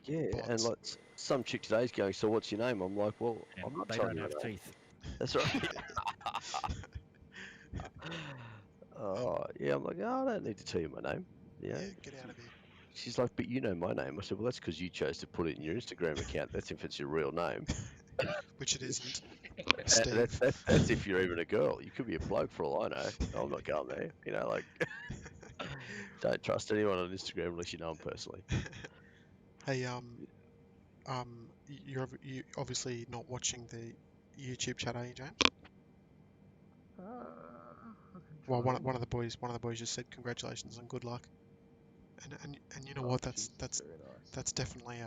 Yeah, bots. and like some chick today's going, so what's your name? I'm like, well, And I'm not they telling don't you have my name. teeth. That's right. Oh, yeah, I'm like, oh, I don't need to tell you my name. Yeah, get out of here. She's like, but you know my name. I said, well, that's because you chose to put it in your Instagram account. That's if it's your real name. Which it isn't. And Steve. that's if you're even a girl. You could be a bloke for all I know. I'm not going there. Like, don't trust anyone on Instagram unless you know them personally. Hey, you're obviously not watching the YouTube chat, are you, James? Well, one of the boys just said congratulations and good luck. And you know what? That's very nice. that's definitely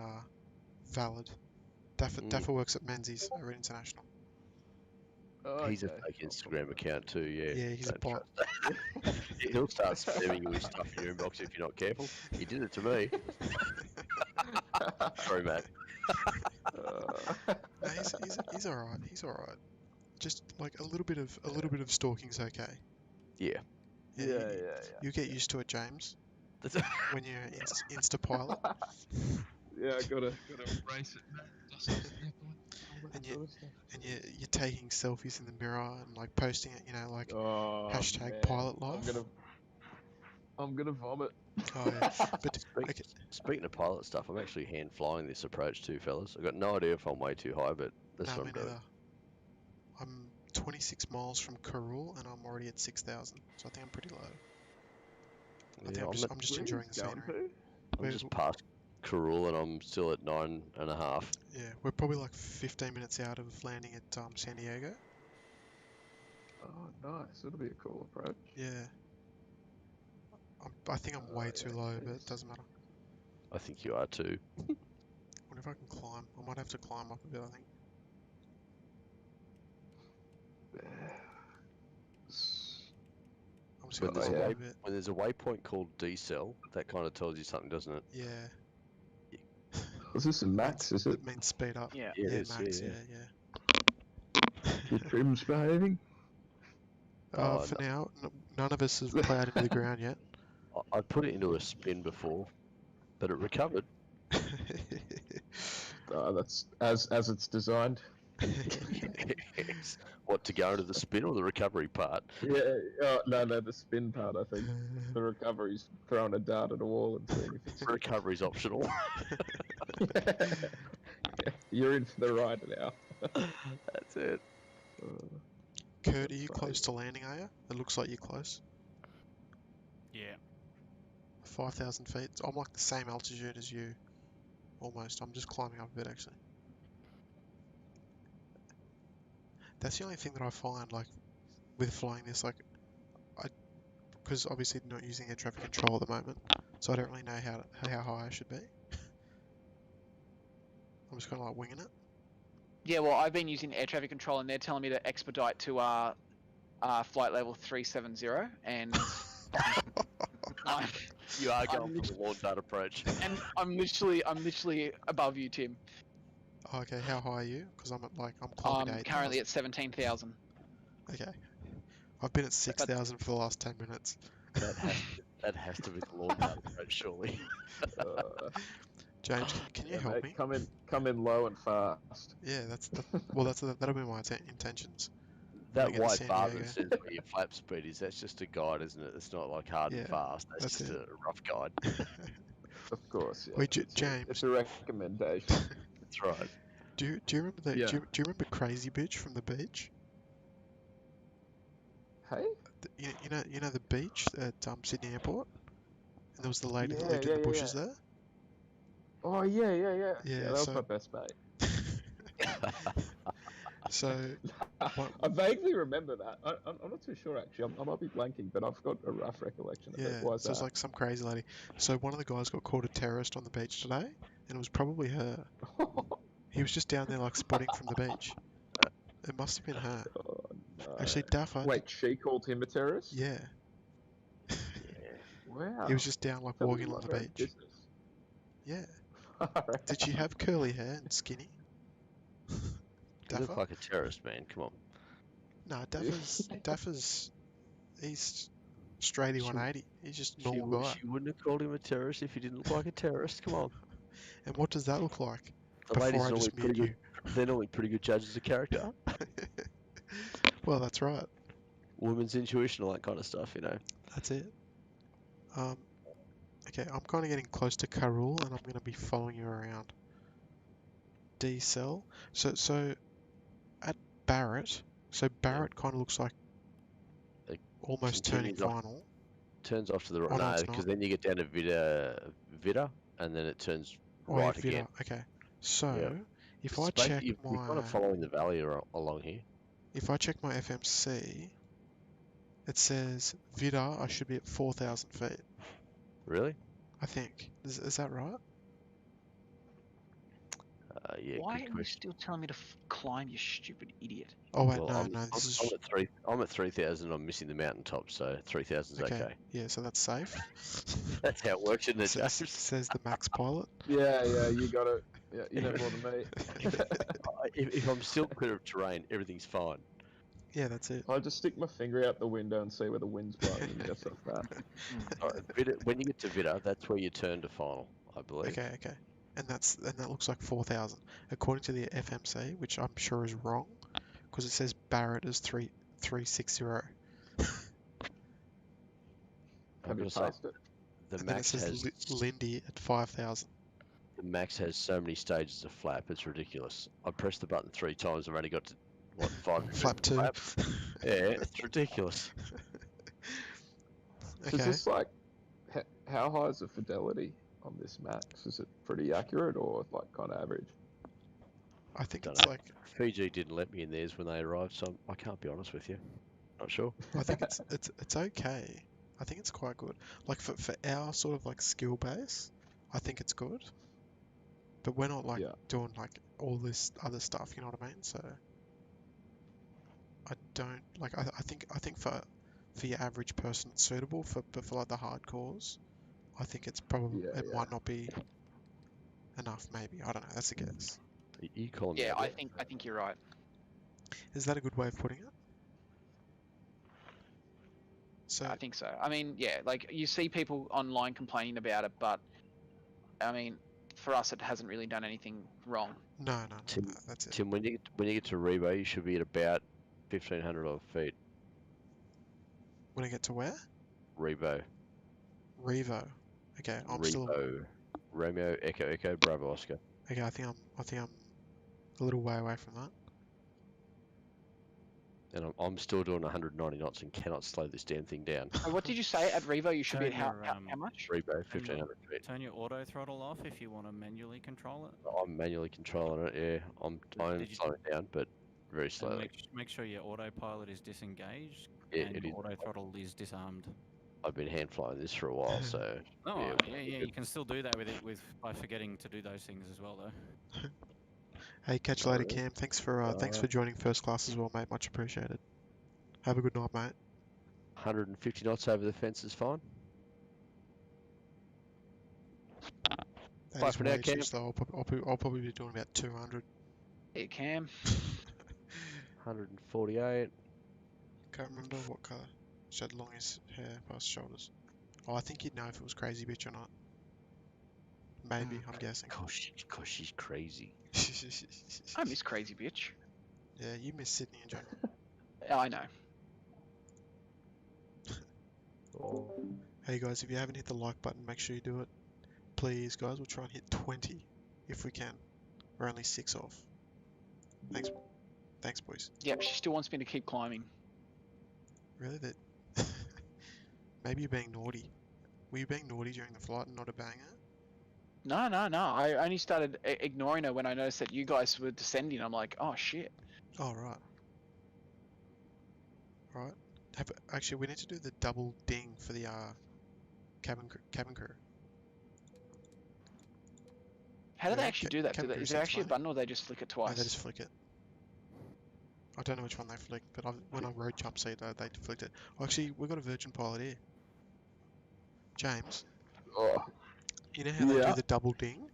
valid. Daffer works at Menzies over at International. Oh, He's a okay. fake Instagram account too, yeah. Yeah, he's a Don't bot. trust that. He'll start spamming you with stuff in your inbox if you're not careful. He did it to me. Sorry, Matt. No, he's all right. He's all right. Just like a little bit of stalking's okay. Yeah. Yeah. You get used to it, James. That's When you're Insta pilot. Yeah, I gotta embrace it, man. Dust off the airplane, all that And sort of stuff. And you're taking selfies in the mirror and like posting it, like Oh, hashtag man. pilot life. I'm gonna vomit. Oh yeah, but okay. Speaking of pilot stuff, I'm actually hand flying this approach too, fellas. I've got no idea if I'm way too high, but that's No, what me I'm doing. neither. I'm 26 miles from Karul and I'm already at 6,000, so I think I'm pretty low. I think I'm just enjoying the scenery. I'm just past Karul and I'm still at 9.5. Yeah, we're probably like 15 minutes out of landing at San Diego. Oh, nice. It'll be a cool approach. Yeah. I think I'm way too low, but it doesn't matter. I think you are too. Wonder if I can climb. I might have to climb up a bit, I think. I'm just going to climb up a bit. When there's a waypoint called D-cell, that kind of tells you something, doesn't it? Yeah. Is this a max, is it? It means speed up. Yeah. Yeah, Yes, max, yeah. Your trim's behaving? For now, none of us have plowed into the ground yet. I put it into a spin before, but it recovered. That's as it's designed. Yes. What, to go into the spin or the recovery part? Yeah, no, the spin part, I think. The recovery's throwing a dart at a wall and seeing if it's... Recovery's optional. You're in for the ride now. That's it. Kurt, are That's you funny. close to landing, are you? It looks like you're close. Yeah. 5,000 feet. I'm like the same altitude as you. Almost. I'm just climbing up a bit, actually. That's the only thing that I find, like, with flying this, like, because obviously not using air traffic control at the moment, so I don't really know how high I should be. I'm just kind of like winging it. Yeah, well, I've been using air traffic control, and they're telling me to expedite to flight level 370, and You are going I'm for the lawn dart approach. and I'm literally above you, Tim. Oh, okay, how high are you? Because I'm climbing to 8,000. Currently at 17,000. Okay. I've been at 6,000 for the last 10 minutes. That has to be the lawn dart approach, surely. James, can you Yeah, help mate, me? come in low and fast. Yeah, that'll be my intentions. That get to white San bar Diego. that says where your flap speed is, that's just a guide, isn't it? It's not like hard and Yeah, fast. That's that's just it. a rough guide. Of course, yeah. Wait, it's James. it's a recommendation. That's right. Do you remember Yeah. do you remember Crazy Bitch from the beach? Hey? You know the beach at Sydney Airport, and there was the lady that Yeah, lived in yeah, the yeah, bushes yeah. there. Oh, yeah. Yeah, Yeah, that was my best mate. So what? I vaguely remember that. I'm not too sure, actually. I might be blanking, but I've got a rough recollection of it. Yeah, Why is so it's that? like some crazy lady. So one of the guys got caught a terrorist on the beach today, and it was probably her. He was just down there like spotting from the beach. It must have been her. Oh, no. Actually, Daffa. Wait, she called him a terrorist? Yeah, Wow. he was just down like Tell me walking a on lot the about beach. business. Yeah. Far Did she out. have curly hair and skinny? You look Daffa? like a terrorist, man. Come on. Nah, Daffa's he's straighty She, 180. He's just a normal guy. she wouldn't have called him a terrorist if he didn't look like a terrorist. Come on. And what does that look like? The Before ladies I are normally just mute pretty good. They're normally pretty good judges of character. Well, that's right. Women's intuition, all that kind of stuff, you know. That's it. Okay, I'm kind of getting close to Karul, and I'm going to be following you around. D cell. So at Barrett. So Barrett kind of looks like It almost turning continues off- final. Turns off to the right. Oh, no, No, it's because not. then you get down to Vida, and then it turns Oh, yeah, right Vida. again. Okay. So Yeah. if I check You're kind of following the valley along here. if I check my FMC, it says Vida, I should be at 4,000 feet. Really? I think. Is that right? Yeah. Why Good are you question. still telling me to climb, you stupid idiot? Oh wait, Well, no, this is I'm at 3,000. I'm missing the mountaintop, so 3,000 is okay. Yeah, so that's safe. That's how it works, isn't it, Says, James? says the max pilot. Yeah, you got it. Yeah, you know more than me. If I'm still clear of terrain, everything's fine. Yeah, that's it. I just stick my finger out the window and see where the wind's blowing and just like that. When you get to Vida, that's where you turn to final, I believe. Okay. And that looks like 4,000 according to the FMC, which I'm sure is wrong, because it says Barrett is 360. I'm Have you gonna say passed it? the And then it max says has Lindy at 5,000. the max has so many stages of flap. It's ridiculous. I pressed the button 3 times. I've only got to what 5 Flap 2. Yeah, it's ridiculous. Is Okay. this like, how high is the fidelity on this max? Is it pretty accurate or like kind of average? I think Don't it's know. like Fiji didn't let me in theirs when they arrived, so I can't be honest with you. Not sure. I think it's okay. I think it's quite good. Like for our sort of like skill base, I think it's good. But we're not like doing like all this other stuff, you know what I mean? So I don't like I think for your average person it's suitable but for like the hardcores, I think it's probably it might not be enough maybe. I don't know, that's a guess. You call me Yeah, out, I think you're right. Is that a good way of putting it? So I think so. I mean, yeah, like you see people online complaining about it, but I mean, for us, it hasn't really done anything wrong. No, Tim, that's it. Tim, when you get to Rebo, you should be at about 1,500 odd feet. When I get to where? Rebo. Revo. Okay, I'm still. Rebo. Romeo Echo Echo Bravo Oscar. Okay, I think I'm a little way away from that. And I'm still doing 190 knots and cannot slow this damn thing down. So what did you say at Revo? You should be at Turn your, how much? Rebo, 1,500 feet. Turn your auto throttle off if you want to manually control it. I'm manually controlling it, yeah. I'm Did you- slowing it down, but very And slowly. make sure your autopilot is disengaged Yeah, and it is. auto throttle is disarmed. I've been hand flying this for a while, so Oh, yeah, yeah, we're you good. can still do that by forgetting to do those things as well, though. Hey, catch you later, Cam. Thanks for joining first class as well, mate. Much appreciated. Have a good night, mate. 150 knots over the fence is fine. That Bye is for now, way too Cam. slow. I'll probably be doing about 200. Hey, Cam. 148. Can't remember what colour. She had long his hair past shoulders. Oh, I think you'd know if it was Crazy Bitch or not. Maybe, I'm guessing. Cause she's crazy. I miss Crazy Bitch. Yeah, you miss Sydney in general. Yeah, I know. Hey guys, if you haven't hit the like button, make sure you do it. Please, guys, we'll try and hit 20 if we can. We're only 6 off. Thanks, boys. Yep, she still wants me to keep climbing. Really? That? Maybe you're being naughty. Were you being naughty during the flight and not a banger? No. I only started ignoring her when I noticed that you guys were descending. I'm like, oh shit. Oh, right. Right. Actually, we need to do the double ding for the cabin crew. How do they Yeah, actually do that? cabin crew Is there seems actually a fine. button or they just flick it No, twice? they just flick it. I don't know which one they flicked, but when I rode jump seat, they flicked it. Oh, actually, we've got a Virgin pilot here. James, Oh, you know how they do the double ding?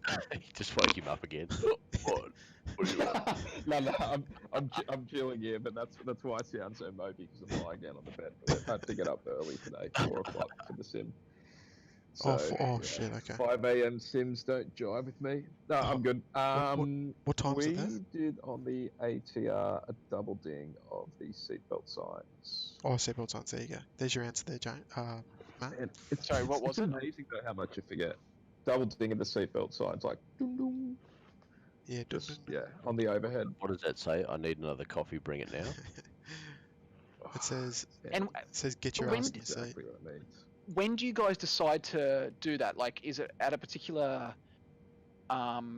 Just woke him up again. What? What do you want? no, I'm chilling here, but that's why I sound so mopey because I'm lying down on the bed. I had to get up early today, 4 o'clock for the sim. So, Shit, okay. 5 a.m. sims don't jive with me. No, I'm good. What time is it we there? did on the ATR a double ding of the seatbelt signs. Oh, seatbelt signs, there you go. There's your answer there, James. Matt? And it's, Sorry, what was it's it? amazing though how much you forget. Double ding of the seatbelt signs, like ding ding. Yeah, Just on the overhead. What does that say? I need another coffee. Bring it now. It says, And get your when ass in did- your seat. Exactly what it means. When do you guys decide to do that? Like, is it at a particular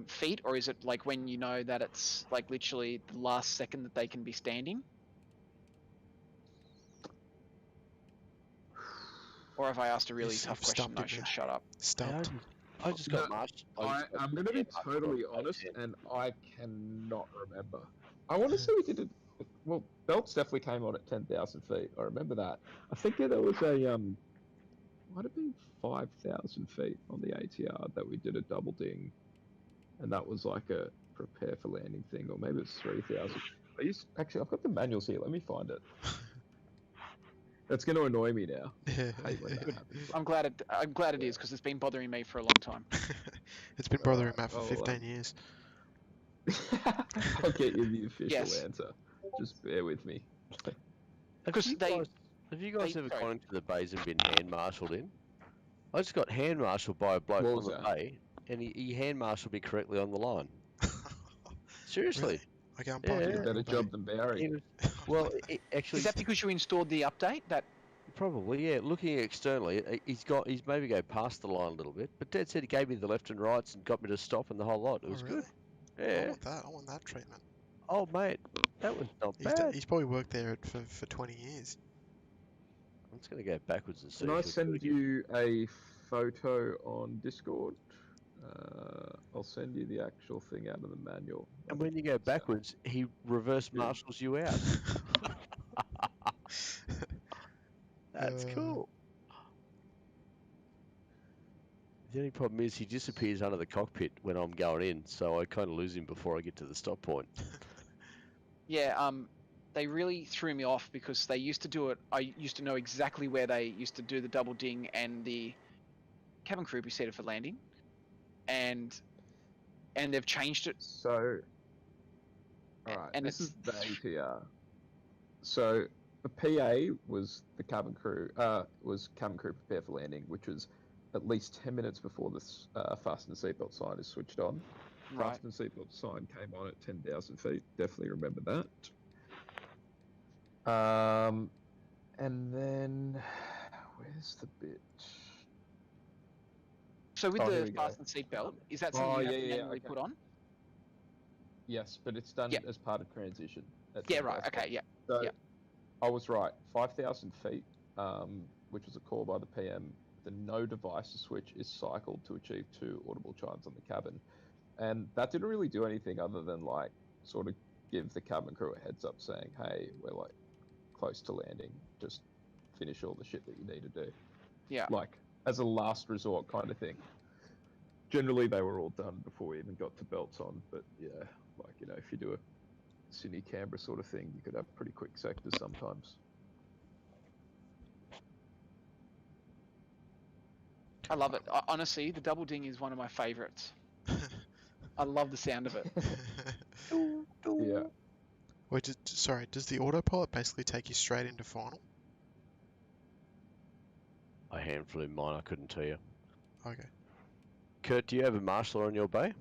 feet, or is it like when you know that it's like literally the last second that they can be standing? Or have I asked a really You've tough question and I stumped him should there. shut up? Stumped. I just got No, marched. I'm going to be totally honest, and I cannot remember. I want to say we did it. Well, belts definitely came on at 10,000 feet. I remember that. I think there was a might have been 5,000 feet on the ATR that we did a double ding, and that was like a prepare for landing thing, or maybe it's 3,000. Actually, I've got the manuals here. Let me find it. That's going to annoy me now. I hate when that happens. I'm glad it is because it's been bothering me for a long time. It's been bothering Matt for I'll, 15 years. I'll get you the official Yes. answer. Just bear with me. Because Have you guys ever sorry. gone into the bays and been hand marshalled in? I just got hand marshalled by a bloke What on was the that? bay, and he hand marshalled me correctly on the line. Seriously. Really? Okay, I'm Yeah, parking yeah. on Better your job bay. than Barry. He was, well, actually, Is that because you installed the update? That probably, yeah. Looking externally, he's maybe go past the line a little bit, but Dad said he gave me the left and rights and got me to stop and the whole lot. It was really? good. Yeah. I want that treatment. Oh, mate, that was not bad. He's probably worked there for 20 years. I'm just going to go backwards and see. Can I if he'll do it send again. you a photo on Discord? I'll send you the actual thing out of the manual. And when you go backwards, he reverse Yeah. marshals you out. That's cool. The only problem is he disappears under the cockpit when I'm going in, so I kind of lose him before I get to the stop point. they really threw me off because they used to do it. I used to know exactly where they used to do the double ding and the cabin crew be seated for landing, and and they've changed it. So, alright, And this it's is the ATR. So, the PA was the cabin crew, prepare for landing, which was at least 10 minutes before this fasten seatbelt sign is switched on. right. Fasten seatbelt sign came on at 10,000 feet. Definitely remember that. And then, where's the bit? So with Oh, here the we go. fasten seatbelt, is that something Oh, you have yeah, to yeah, manually okay. put on? Yes, but it's done Yep. as part of transition. At Yeah, right. 10,000 Okay, yeah. So Yep. I was right. 5,000 feet, which was a call by the PM. The no devices switch is cycled to achieve 2 audible chimes on the cabin, and that didn't really do anything other than like sort of give the cabin crew a heads up, saying, "Hey, we're like close to landing. Just finish all the shit that you need to do." Yeah. Like as a last resort kind of thing. Generally, they were all done before we even got to belts on, but yeah, like if you do a Sydney Canberra sort of thing, you could have pretty quick sectors sometimes. I love it. Honestly, the double ding is one of my favorites. I love the sound of it. Yeah. Wait, sorry, does the autopilot basically take you straight into final? I hand flew mine, I couldn't tell you. Okay. Kurt, do you have a marshaller on your bay?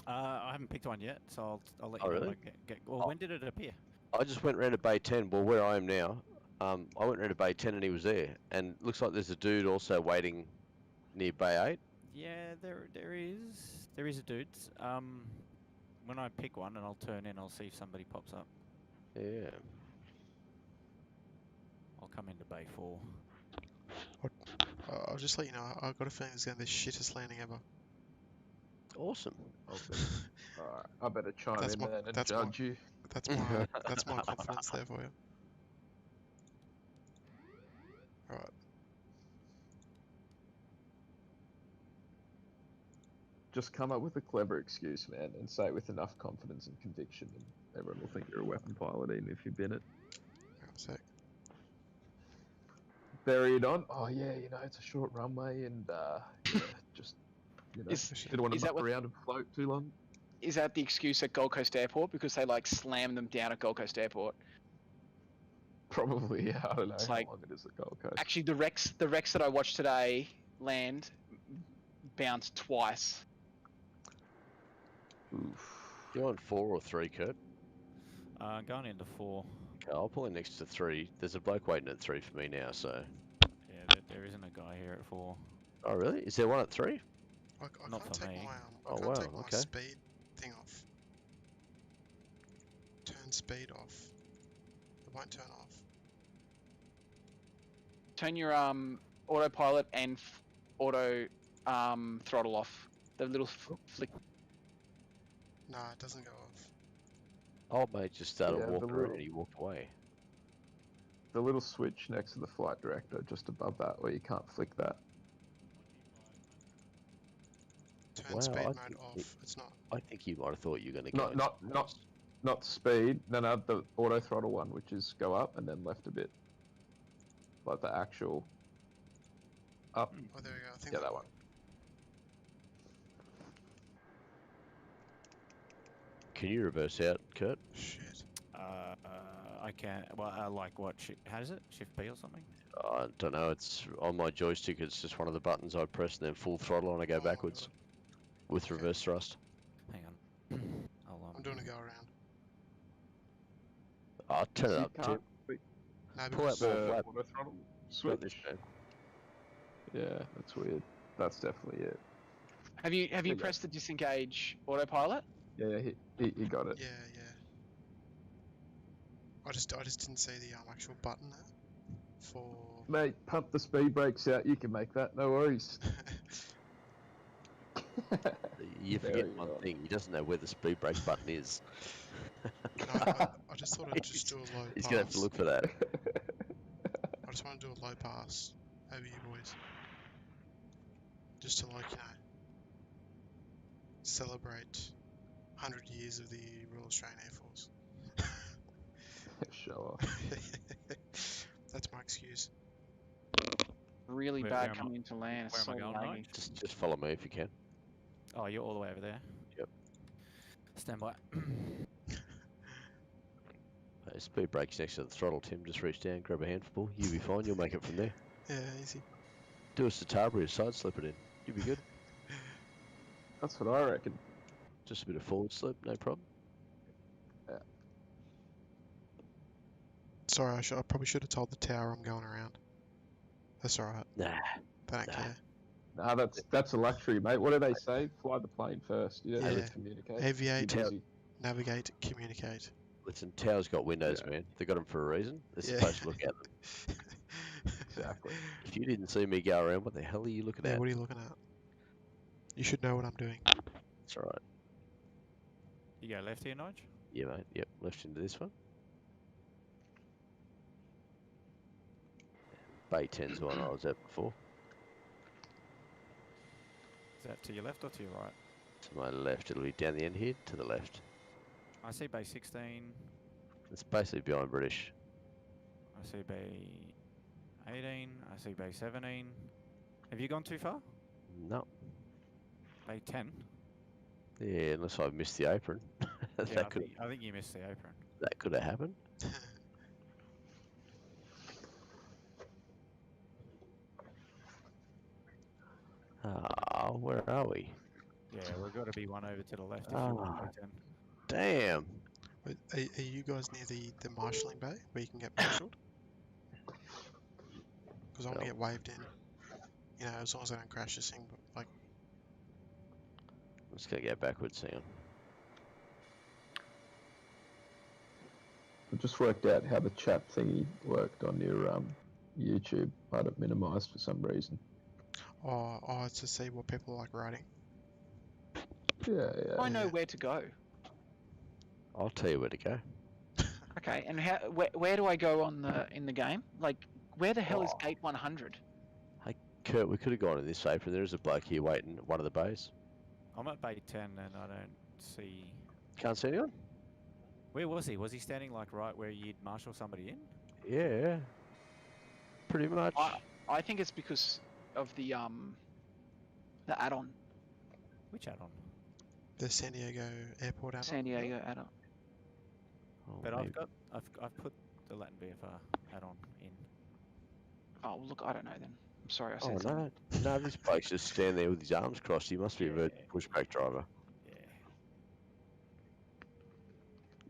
I haven't picked one yet, so I'll let you Oh, know. really? When I get, well, Oh. when did it appear? I just went round to bay 10, well, where I am now. I went round to bay 10 and he was there. And looks like there's a dude also waiting near bay 8. Yeah, there is a dude. When I pick one and I'll turn in, I'll see if somebody pops up. Yeah. I'll come into bay 4. I'll just let you know, I've got a feeling it's going to be the shittest landing ever. Awesome. Alright, I better chime That's in my- then and that's my- judge you. That's my confidence there for you. Alright. Just come up with a clever excuse, man, and say it with enough confidence and conviction, and everyone will think you're a weapon pilot, even if you've been it. Hang on a sec. Bury it on. Oh yeah, it's a short runway, and yeah, just didn't want to is that muck what- around and float too long. Is that the excuse at Gold Coast Airport because they like slam them down at Gold Coast Airport? Probably, yeah. I don't know It's how like- long it is at Gold Coast. Actually, the wrecks that I watched today land bounced twice. Oof. You on 4 or 3, Kurt? Going into 4. Okay, I'll pull in next to 3. There's a bloke waiting at 3 for me now, so... Yeah, there isn't a guy here at 4. Oh, really? Is there one at 3? I Not can't for take me. my Oh, I can't wow, take my okay. speed thing off. Turn speed off. It won't turn off. Turn your autopilot and auto throttle off. The little flick. Nah, it doesn't go off. Old mate just started Yeah, the walking around little- and he walked away. The little switch next to the flight director, just above that, where you can't flick that. Turn Wow, speed I mode think off. It's not. I think you might have thought you were going to go... Not speed. No, the auto throttle one, which is go up and then left a bit. Like the actual up. Oh, there we go. I think Yeah, that one. Can you reverse out, Kurt? Shit. I can. Well, I like what? How is it? Shift B or something? I don't know, it's on my joystick, it's just one of the buttons I press and then full throttle and I go Oh my backwards God. with Okay. reverse thrust. Hang on. I'm doing a go around. I'll turn it You up too. can't flick No, Pull out because more the flap. auto throttle Not this switch. man. Yeah, that's weird. That's definitely it. Have you There you go. pressed the disengage autopilot? Yeah, he got it. yeah. I just didn't see the actual button there for. Mate, pump the speed brakes out. You can make that. No worries. You There forget you one go. thing, he doesn't know where the speed brake button is. No, I just thought I'd just do a low He's pass. going to have to look for that. I just want to do a low pass over you boys. Just to celebrate 100 years of the Royal Australian Air Force. Show off. That's my excuse. Really Where bad am I- coming into land. It's where so am I going, laggy. Nige? Just follow me if you can. Oh, you're all the way over there. Yep. Stand by. Speed brake's next to the throttle, Tim. Just reach down, grab a handful. You'll be fine. You'll make it from there. Yeah, easy. Do a Satabria, side slip it in. You'll be good. That's what I reckon. Just a bit of forward slip, no problem. Sorry, I probably should have told the tower I'm going around. That's alright. Nah. They don't Nah. care. Nah, that's a luxury, mate. What do they say? Fly the plane first. You don't Yeah. need to communicate. Aviate, Keep busy. navigate, communicate. Listen, towers got windows, Yeah. man. They got them for a reason. They're Yeah. supposed to look at them. Exactly. If you didn't see me go around, what the hell are you looking Yeah, at? what are you looking at? You should know what I'm doing. That's alright. You go left here, Nige? Yeah, mate. Yep, left into this one. Bay 10's the one I was at before. Is that to your left or to your right? To my left, it'll be down the end here, to the left. I see bay 16. It's basically behind British. I see bay 18. I see bay 17. Have you gone too far? No. Bay 10? Yeah, unless I've missed the apron. Yeah, I think you missed the apron. That could have happened. Ah, where are we? Yeah, we've got to be one over to the left if you Ah. want bay 10. Damn. Wait, are you guys near the marshalling bay where you can get marshalled? Because I want to No. get waved in. You know, as long as I don't crash this thing, but like, I'm just gonna go backwards, hang on. I just worked out how the chat thingy worked on your YouTube. I had it minimised for some reason. oh, to see what people are like writing. Yeah. I know Yeah. where to go. I'll tell you where to go. Okay, and where do I go in the game? Like, where the hell is Oh. gate 100? Kurt, we could have gone in this apron. There is a bloke here waiting at one of the bays. I'm at bay 10 and I don't see... Can't see anyone? Where was he? Was he standing like right where you'd marshal somebody in? Yeah. Pretty much. I think it's because of the add-on, Which add-on? The San Diego airport add-on. San Diego add-on. Oh, But maybe. I've put the Latin VFR add-on in. Oh, look, I don't know then. I'm sorry, I Oh, said something. no, this bloke's just standing there with his arms crossed. He must be a virgin pushback driver. Yeah.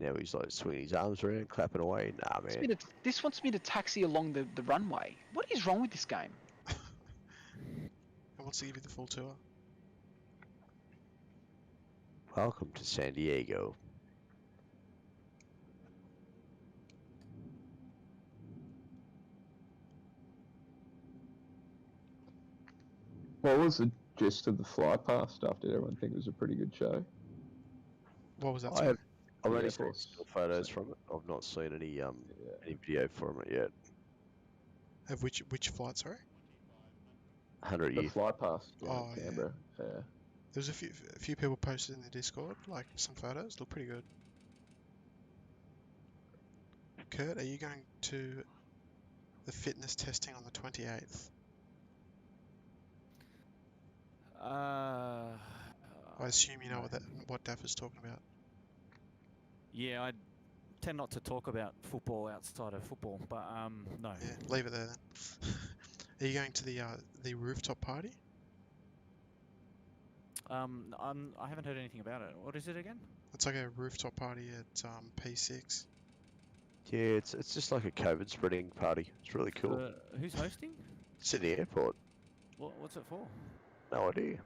Now he's like swinging his arms around, clapping away. Nah, man. This wants me to taxi along the runway. What is wrong with this game? It wants to give you the full tour. Welcome to San Diego. What was the gist of the fly past stuff? Did everyone think it was a pretty good show? What was that? I sorry? have, I've Yeah, only of seen course. still photos Same. from it. I've not seen any Yeah. video from it yet. Of which flight? Sorry. 100 The years. fly past down Oh, in yeah. Canberra. Yeah. There's a few people posted in the Discord, like some photos. Look pretty good. Kurt, are you going to the fitness testing on the 28th? I assume you know what Daff is talking about. Yeah, I tend not to talk about football outside of football, but no. Yeah, leave it there then. Are you going to the rooftop party? I haven't heard anything about it. What is it again? It's like a rooftop party at P6. Yeah, it's just like a COVID spreading party. It's really cool. Who's hosting? Sydney Airport. What's it for? No idea.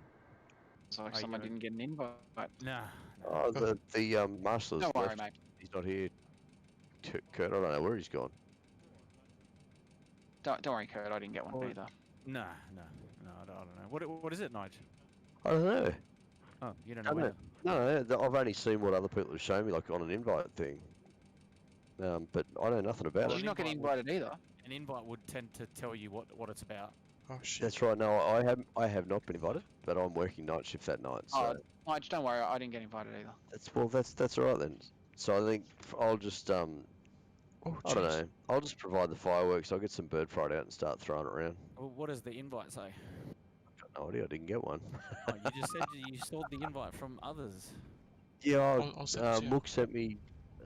It's like Are you someone gonna- didn't get an invite. Nah. Oh, the marshal's Don't worry, left. mate. He's not here. Kurt, I don't know where he's gone. Don't worry, Kurt. I didn't get one Or- either. Nah, I don't know. What is it, Nige? I don't know. Oh, you don't know I don't where. No, I've only seen what other people have shown me, like on an invite thing. But I know nothing about Well, it. you're not getting invited either. An invite would tend to tell you what it's about. Oh shit. That's right. No, I have not been invited, but I'm working night shift that night. So Oh, Nige, don't worry. I didn't get invited either. that's all right then. So I think I'll just Oh, I don't jeez. know. I'll just provide the fireworks. I'll get some bird fried out and start throwing it around. Well, what does the invite say? No idea. I didn't get one. Oh, you just said you saw the invite from others. Yeah, I'll send it to you. Mook sent me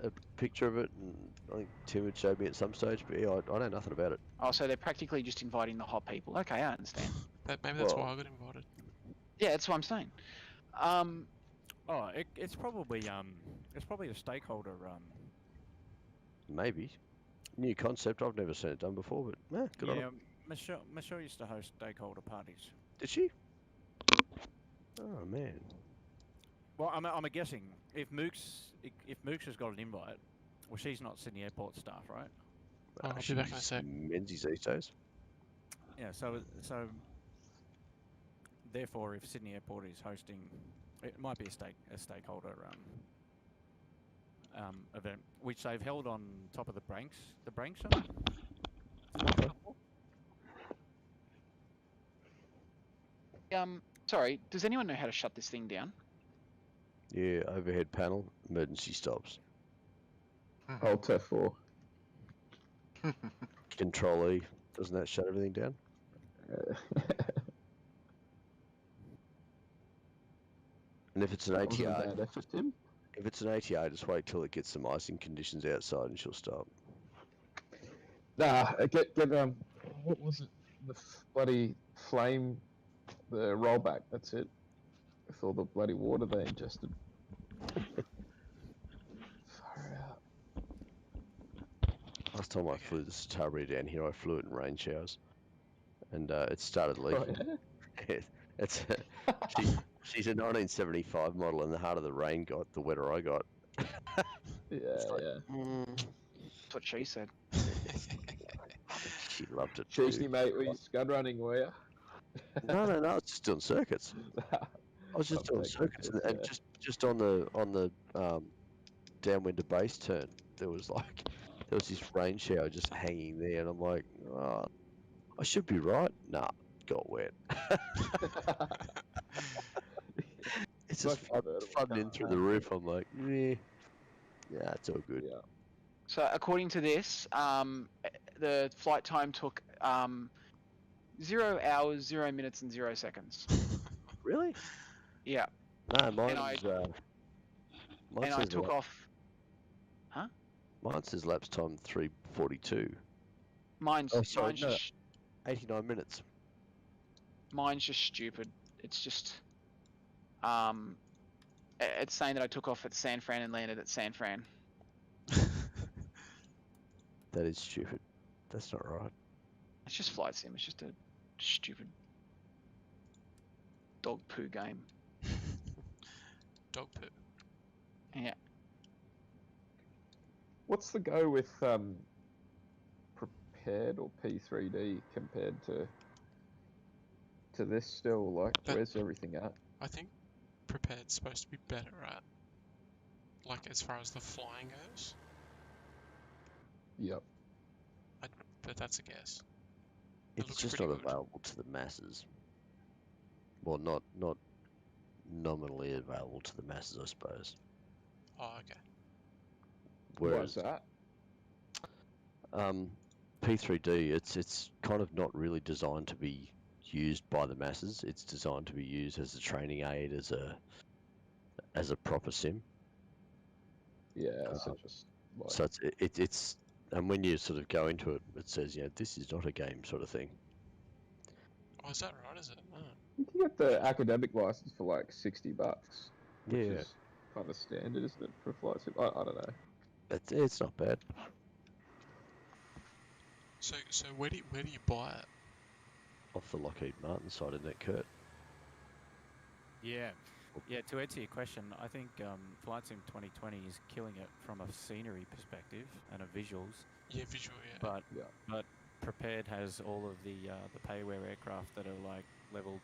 a picture of it, and I think Tim had showed me at some stage. But yeah, I know nothing about it. Oh, so they're practically just inviting the hot people. Okay, I understand. Maybe that's why Well- I got invited. Yeah, that's what I'm saying. Oh, it's probably a stakeholder Maybe new concept. I've never seen it done before, but good on yeah. her. Michelle used to host stakeholder parties. Did she? Oh man. Well, I'm guessing if Mooks has got an invite, well, she's not Sydney Airport staff, right? Oh, I'll be back in a She's sec. Menzies these days. Yeah. So therefore, if Sydney Airport is hosting, it might be a stakeholder event, which they've held on top of the Branks shop. Sorry, does anyone know how to shut this thing down? Yeah, overhead panel, emergency stops. Alt F4. Control E. Doesn't that shut everything down? And if it's an That wasn't a ATR, bad effort, Tim. if it's an ATR, just wait till it gets some icing conditions outside, and she'll stop. Nah, get what was it? The bloody flame, the rollback. That's it. With all the bloody water they ingested. Far out. Last time I flew the Satari down here, I flew it in rain showers, and it started Oh, leaking. yeah? It's she's a 1975 model, and the harder the rain got, the wetter I got. Yeah, like, yeah. That's what she said. She loved it Cheeky, too. mate. Were you scud running, were you? No, I was just doing circuits. I was just I'm doing taking circuits, this, and yeah. just on the downwind to base turn, there was this rain shower just hanging there, and I'm like, oh, I should be right. Nah, got wet. It's just Like convertible flooding in car, through the roof. I'm like, yeah, it's all good. Yeah. So according to this, the flight time took 0 hours, 0 minutes, and 0 seconds. Really? Yeah, No, mine I- says took off. mine says lapse time 3:42. Mine's Oh, sorry, mine's no. just 89 minutes. mine's just stupid. It's just it's saying that I took off at San Fran and landed at San Fran. That is stupid. That's not right. It's just flight sim. It's just a stupid dog poo game. Dog poo. Yeah. What's the go with prepared or P3D compared to this still? Like, That- where's everything at? I think prepared's supposed to be better at, like, as far as the flying goes, Yep. but that's a guess. It It's looks just pretty not good. available to the masses. Well, not nominally available to the masses, I suppose. Oh, okay. What's Whereas that? P3D, it's kind of not really designed to be used by the masses. It's designed to be used as a training aid, as a proper sim. Yeah, so just like, So it's and when you sort of go into it, it says, this is not a game sort of thing. Oh, is that right? Is it? Oh. you can get the academic license for like $60, which Yeah. is kind of standard, isn't it, for a flight sim? I don't know. It's not bad. So where do you buy it? Off the Lockheed Martin side, isn't it, Kurt? Yeah. Yeah, to answer your question, I think Flight Sim 2020 is killing it from a scenery perspective and a visuals. Yeah, visual. Yeah. But Prepared has all of the payware aircraft that are like level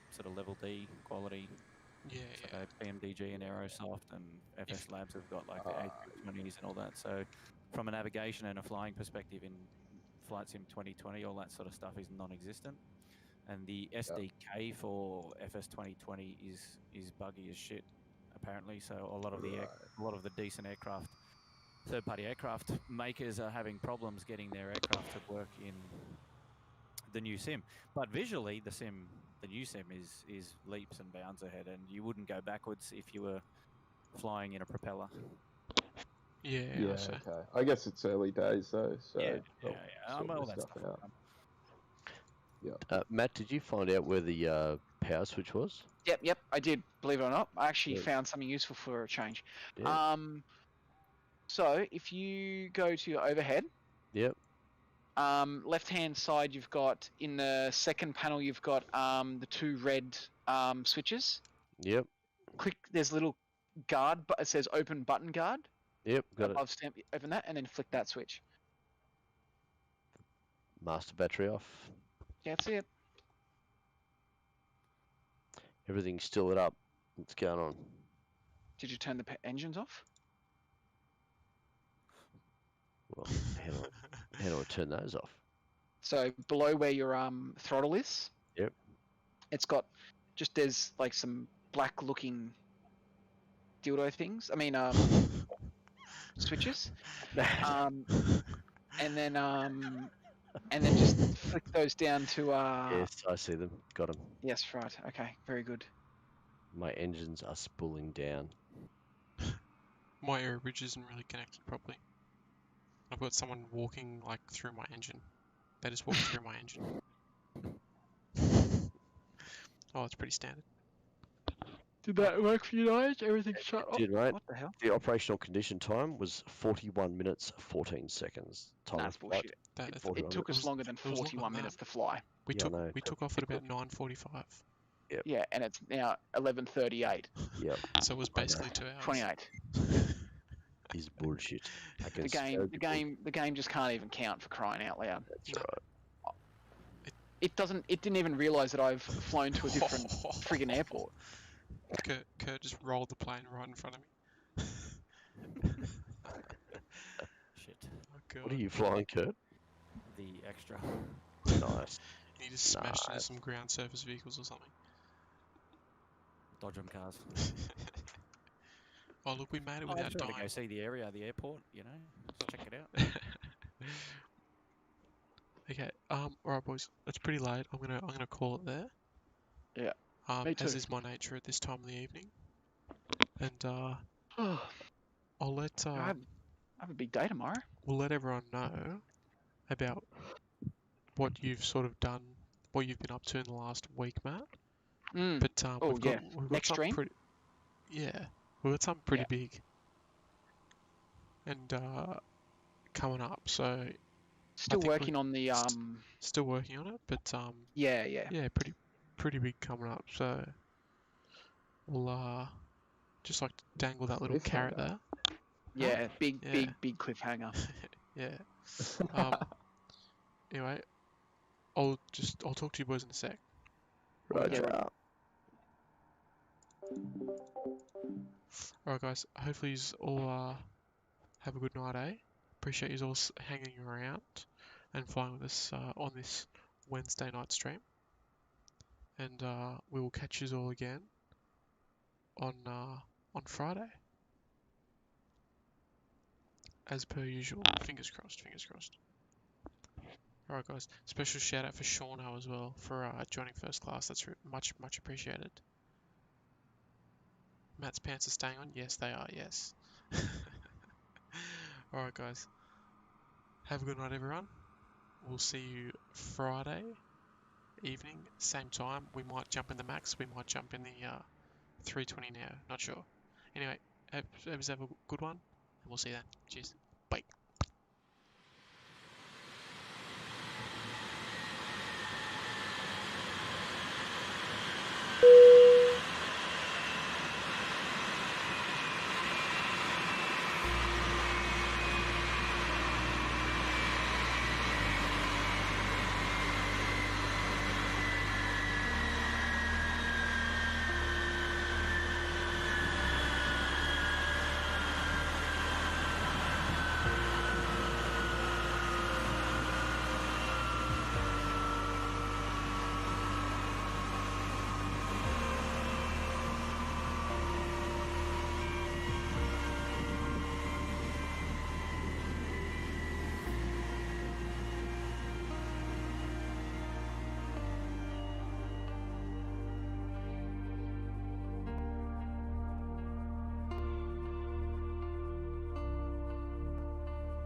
D quality. Yeah, So yeah. PMDG and Aerosoft and FS Labs have got like the A320s and all that. So from a navigation and a flying perspective in Flight Sim 2020, all that sort of stuff is non-existent. And the SDK for FS 2020 is buggy as shit, apparently. So a lot of the decent aircraft, third-party aircraft makers are having problems getting their aircraft to work in the new sim. But visually, the sim the new sim is leaps and bounds ahead, and you wouldn't go backwards if you were flying in a propeller. Yeah, Yeah, I see. okay. I guess it's early days though, so Yeah, they'll sort all this that stuff stuff will out. come. Matt, did you find out where the power switch was? Yep, I did. Believe it or not, I actually Yes. found something useful for a change. Yeah. So if you go to your overhead, Yep. left-hand side, you've got in the second panel, you've got the two red switches. Yep. Click. There's a little guard, but it says open button guard. Yep. Got it. Above stamp, open that, and then flick that switch. Master battery off. Yeah, that's it. Everything's still lit up. What's going on? Did you turn the engines off? Well, how do I turn those off? So below where your throttle is. Yep. It's got there's like some black looking dildo things. I mean switches. And then just flick those down to Yes, I see them. Got them. Yes, right. Okay, very good. My engines are spooling down. My air bridge isn't really connected properly. I've got someone walking like through my engine. They just walk through my engine. Oh, it's pretty standard. Did that work for you guys? Everything shut off? Did, mate. What the hell? The operational condition time was 41 minutes 14 seconds. Time That's of flight. bullshit. That, It took us longer than it was longer 41 than minutes that. to fly. We Yeah, I know, we took off at about 9:45. Yep. Yeah, and it's now 11:38. Yep. So it was basically 2 hours. 28. Is bullshit. I can The smell the game just can't even count, for crying out loud. That's No. right. It didn't even realise that I've flown to a different friggin' airport. Kurt just rolled the plane right in front of me. Shit. Oh, God. What are you flying, Kurt? The extra. Nice. He just smashed into Nice. some ground surface vehicles or something. Dodge 'em cars. Oh, look, we made it I without just want to dying. go see the area, the airport, you know, just check it out. Okay, alright boys, it's pretty late. I'm gonna call it there. Yeah. Me As too. is my nature at this time of the evening. And I I'll let have a big day tomorrow. we'll let everyone know about what you've sort of done, what you've been up to in the last week, Matt. Mm. But Oh, we've got Next something stream? pretty. Yeah, we've got something pretty Yeah. big. And coming up, so Still think working on the still working on it, but yeah. yeah, pretty big coming up. So we'll just like to dangle that little carrot there. Yeah, big Yeah. big cliffhanger. Yeah. Anyway, I'll talk to you boys in a sec. Roger. Yeah. Alright guys, hopefully you all have a good night, eh? Appreciate you all hanging around and flying with us on this Wednesday night stream. And we will catch you all again on Friday. As per usual. Fingers crossed, fingers crossed. Alright guys, special shout out for Shauno as well for joining first class. That's much appreciated. Matt's pants are staying on? Yes, they are, yes. Alright guys, have a good night everyone. We'll see you Friday evening, same time. We might jump in the Max, we might jump in the 320 now, not sure. Anyway, have a good one, and we'll see you then. Cheers. Bye.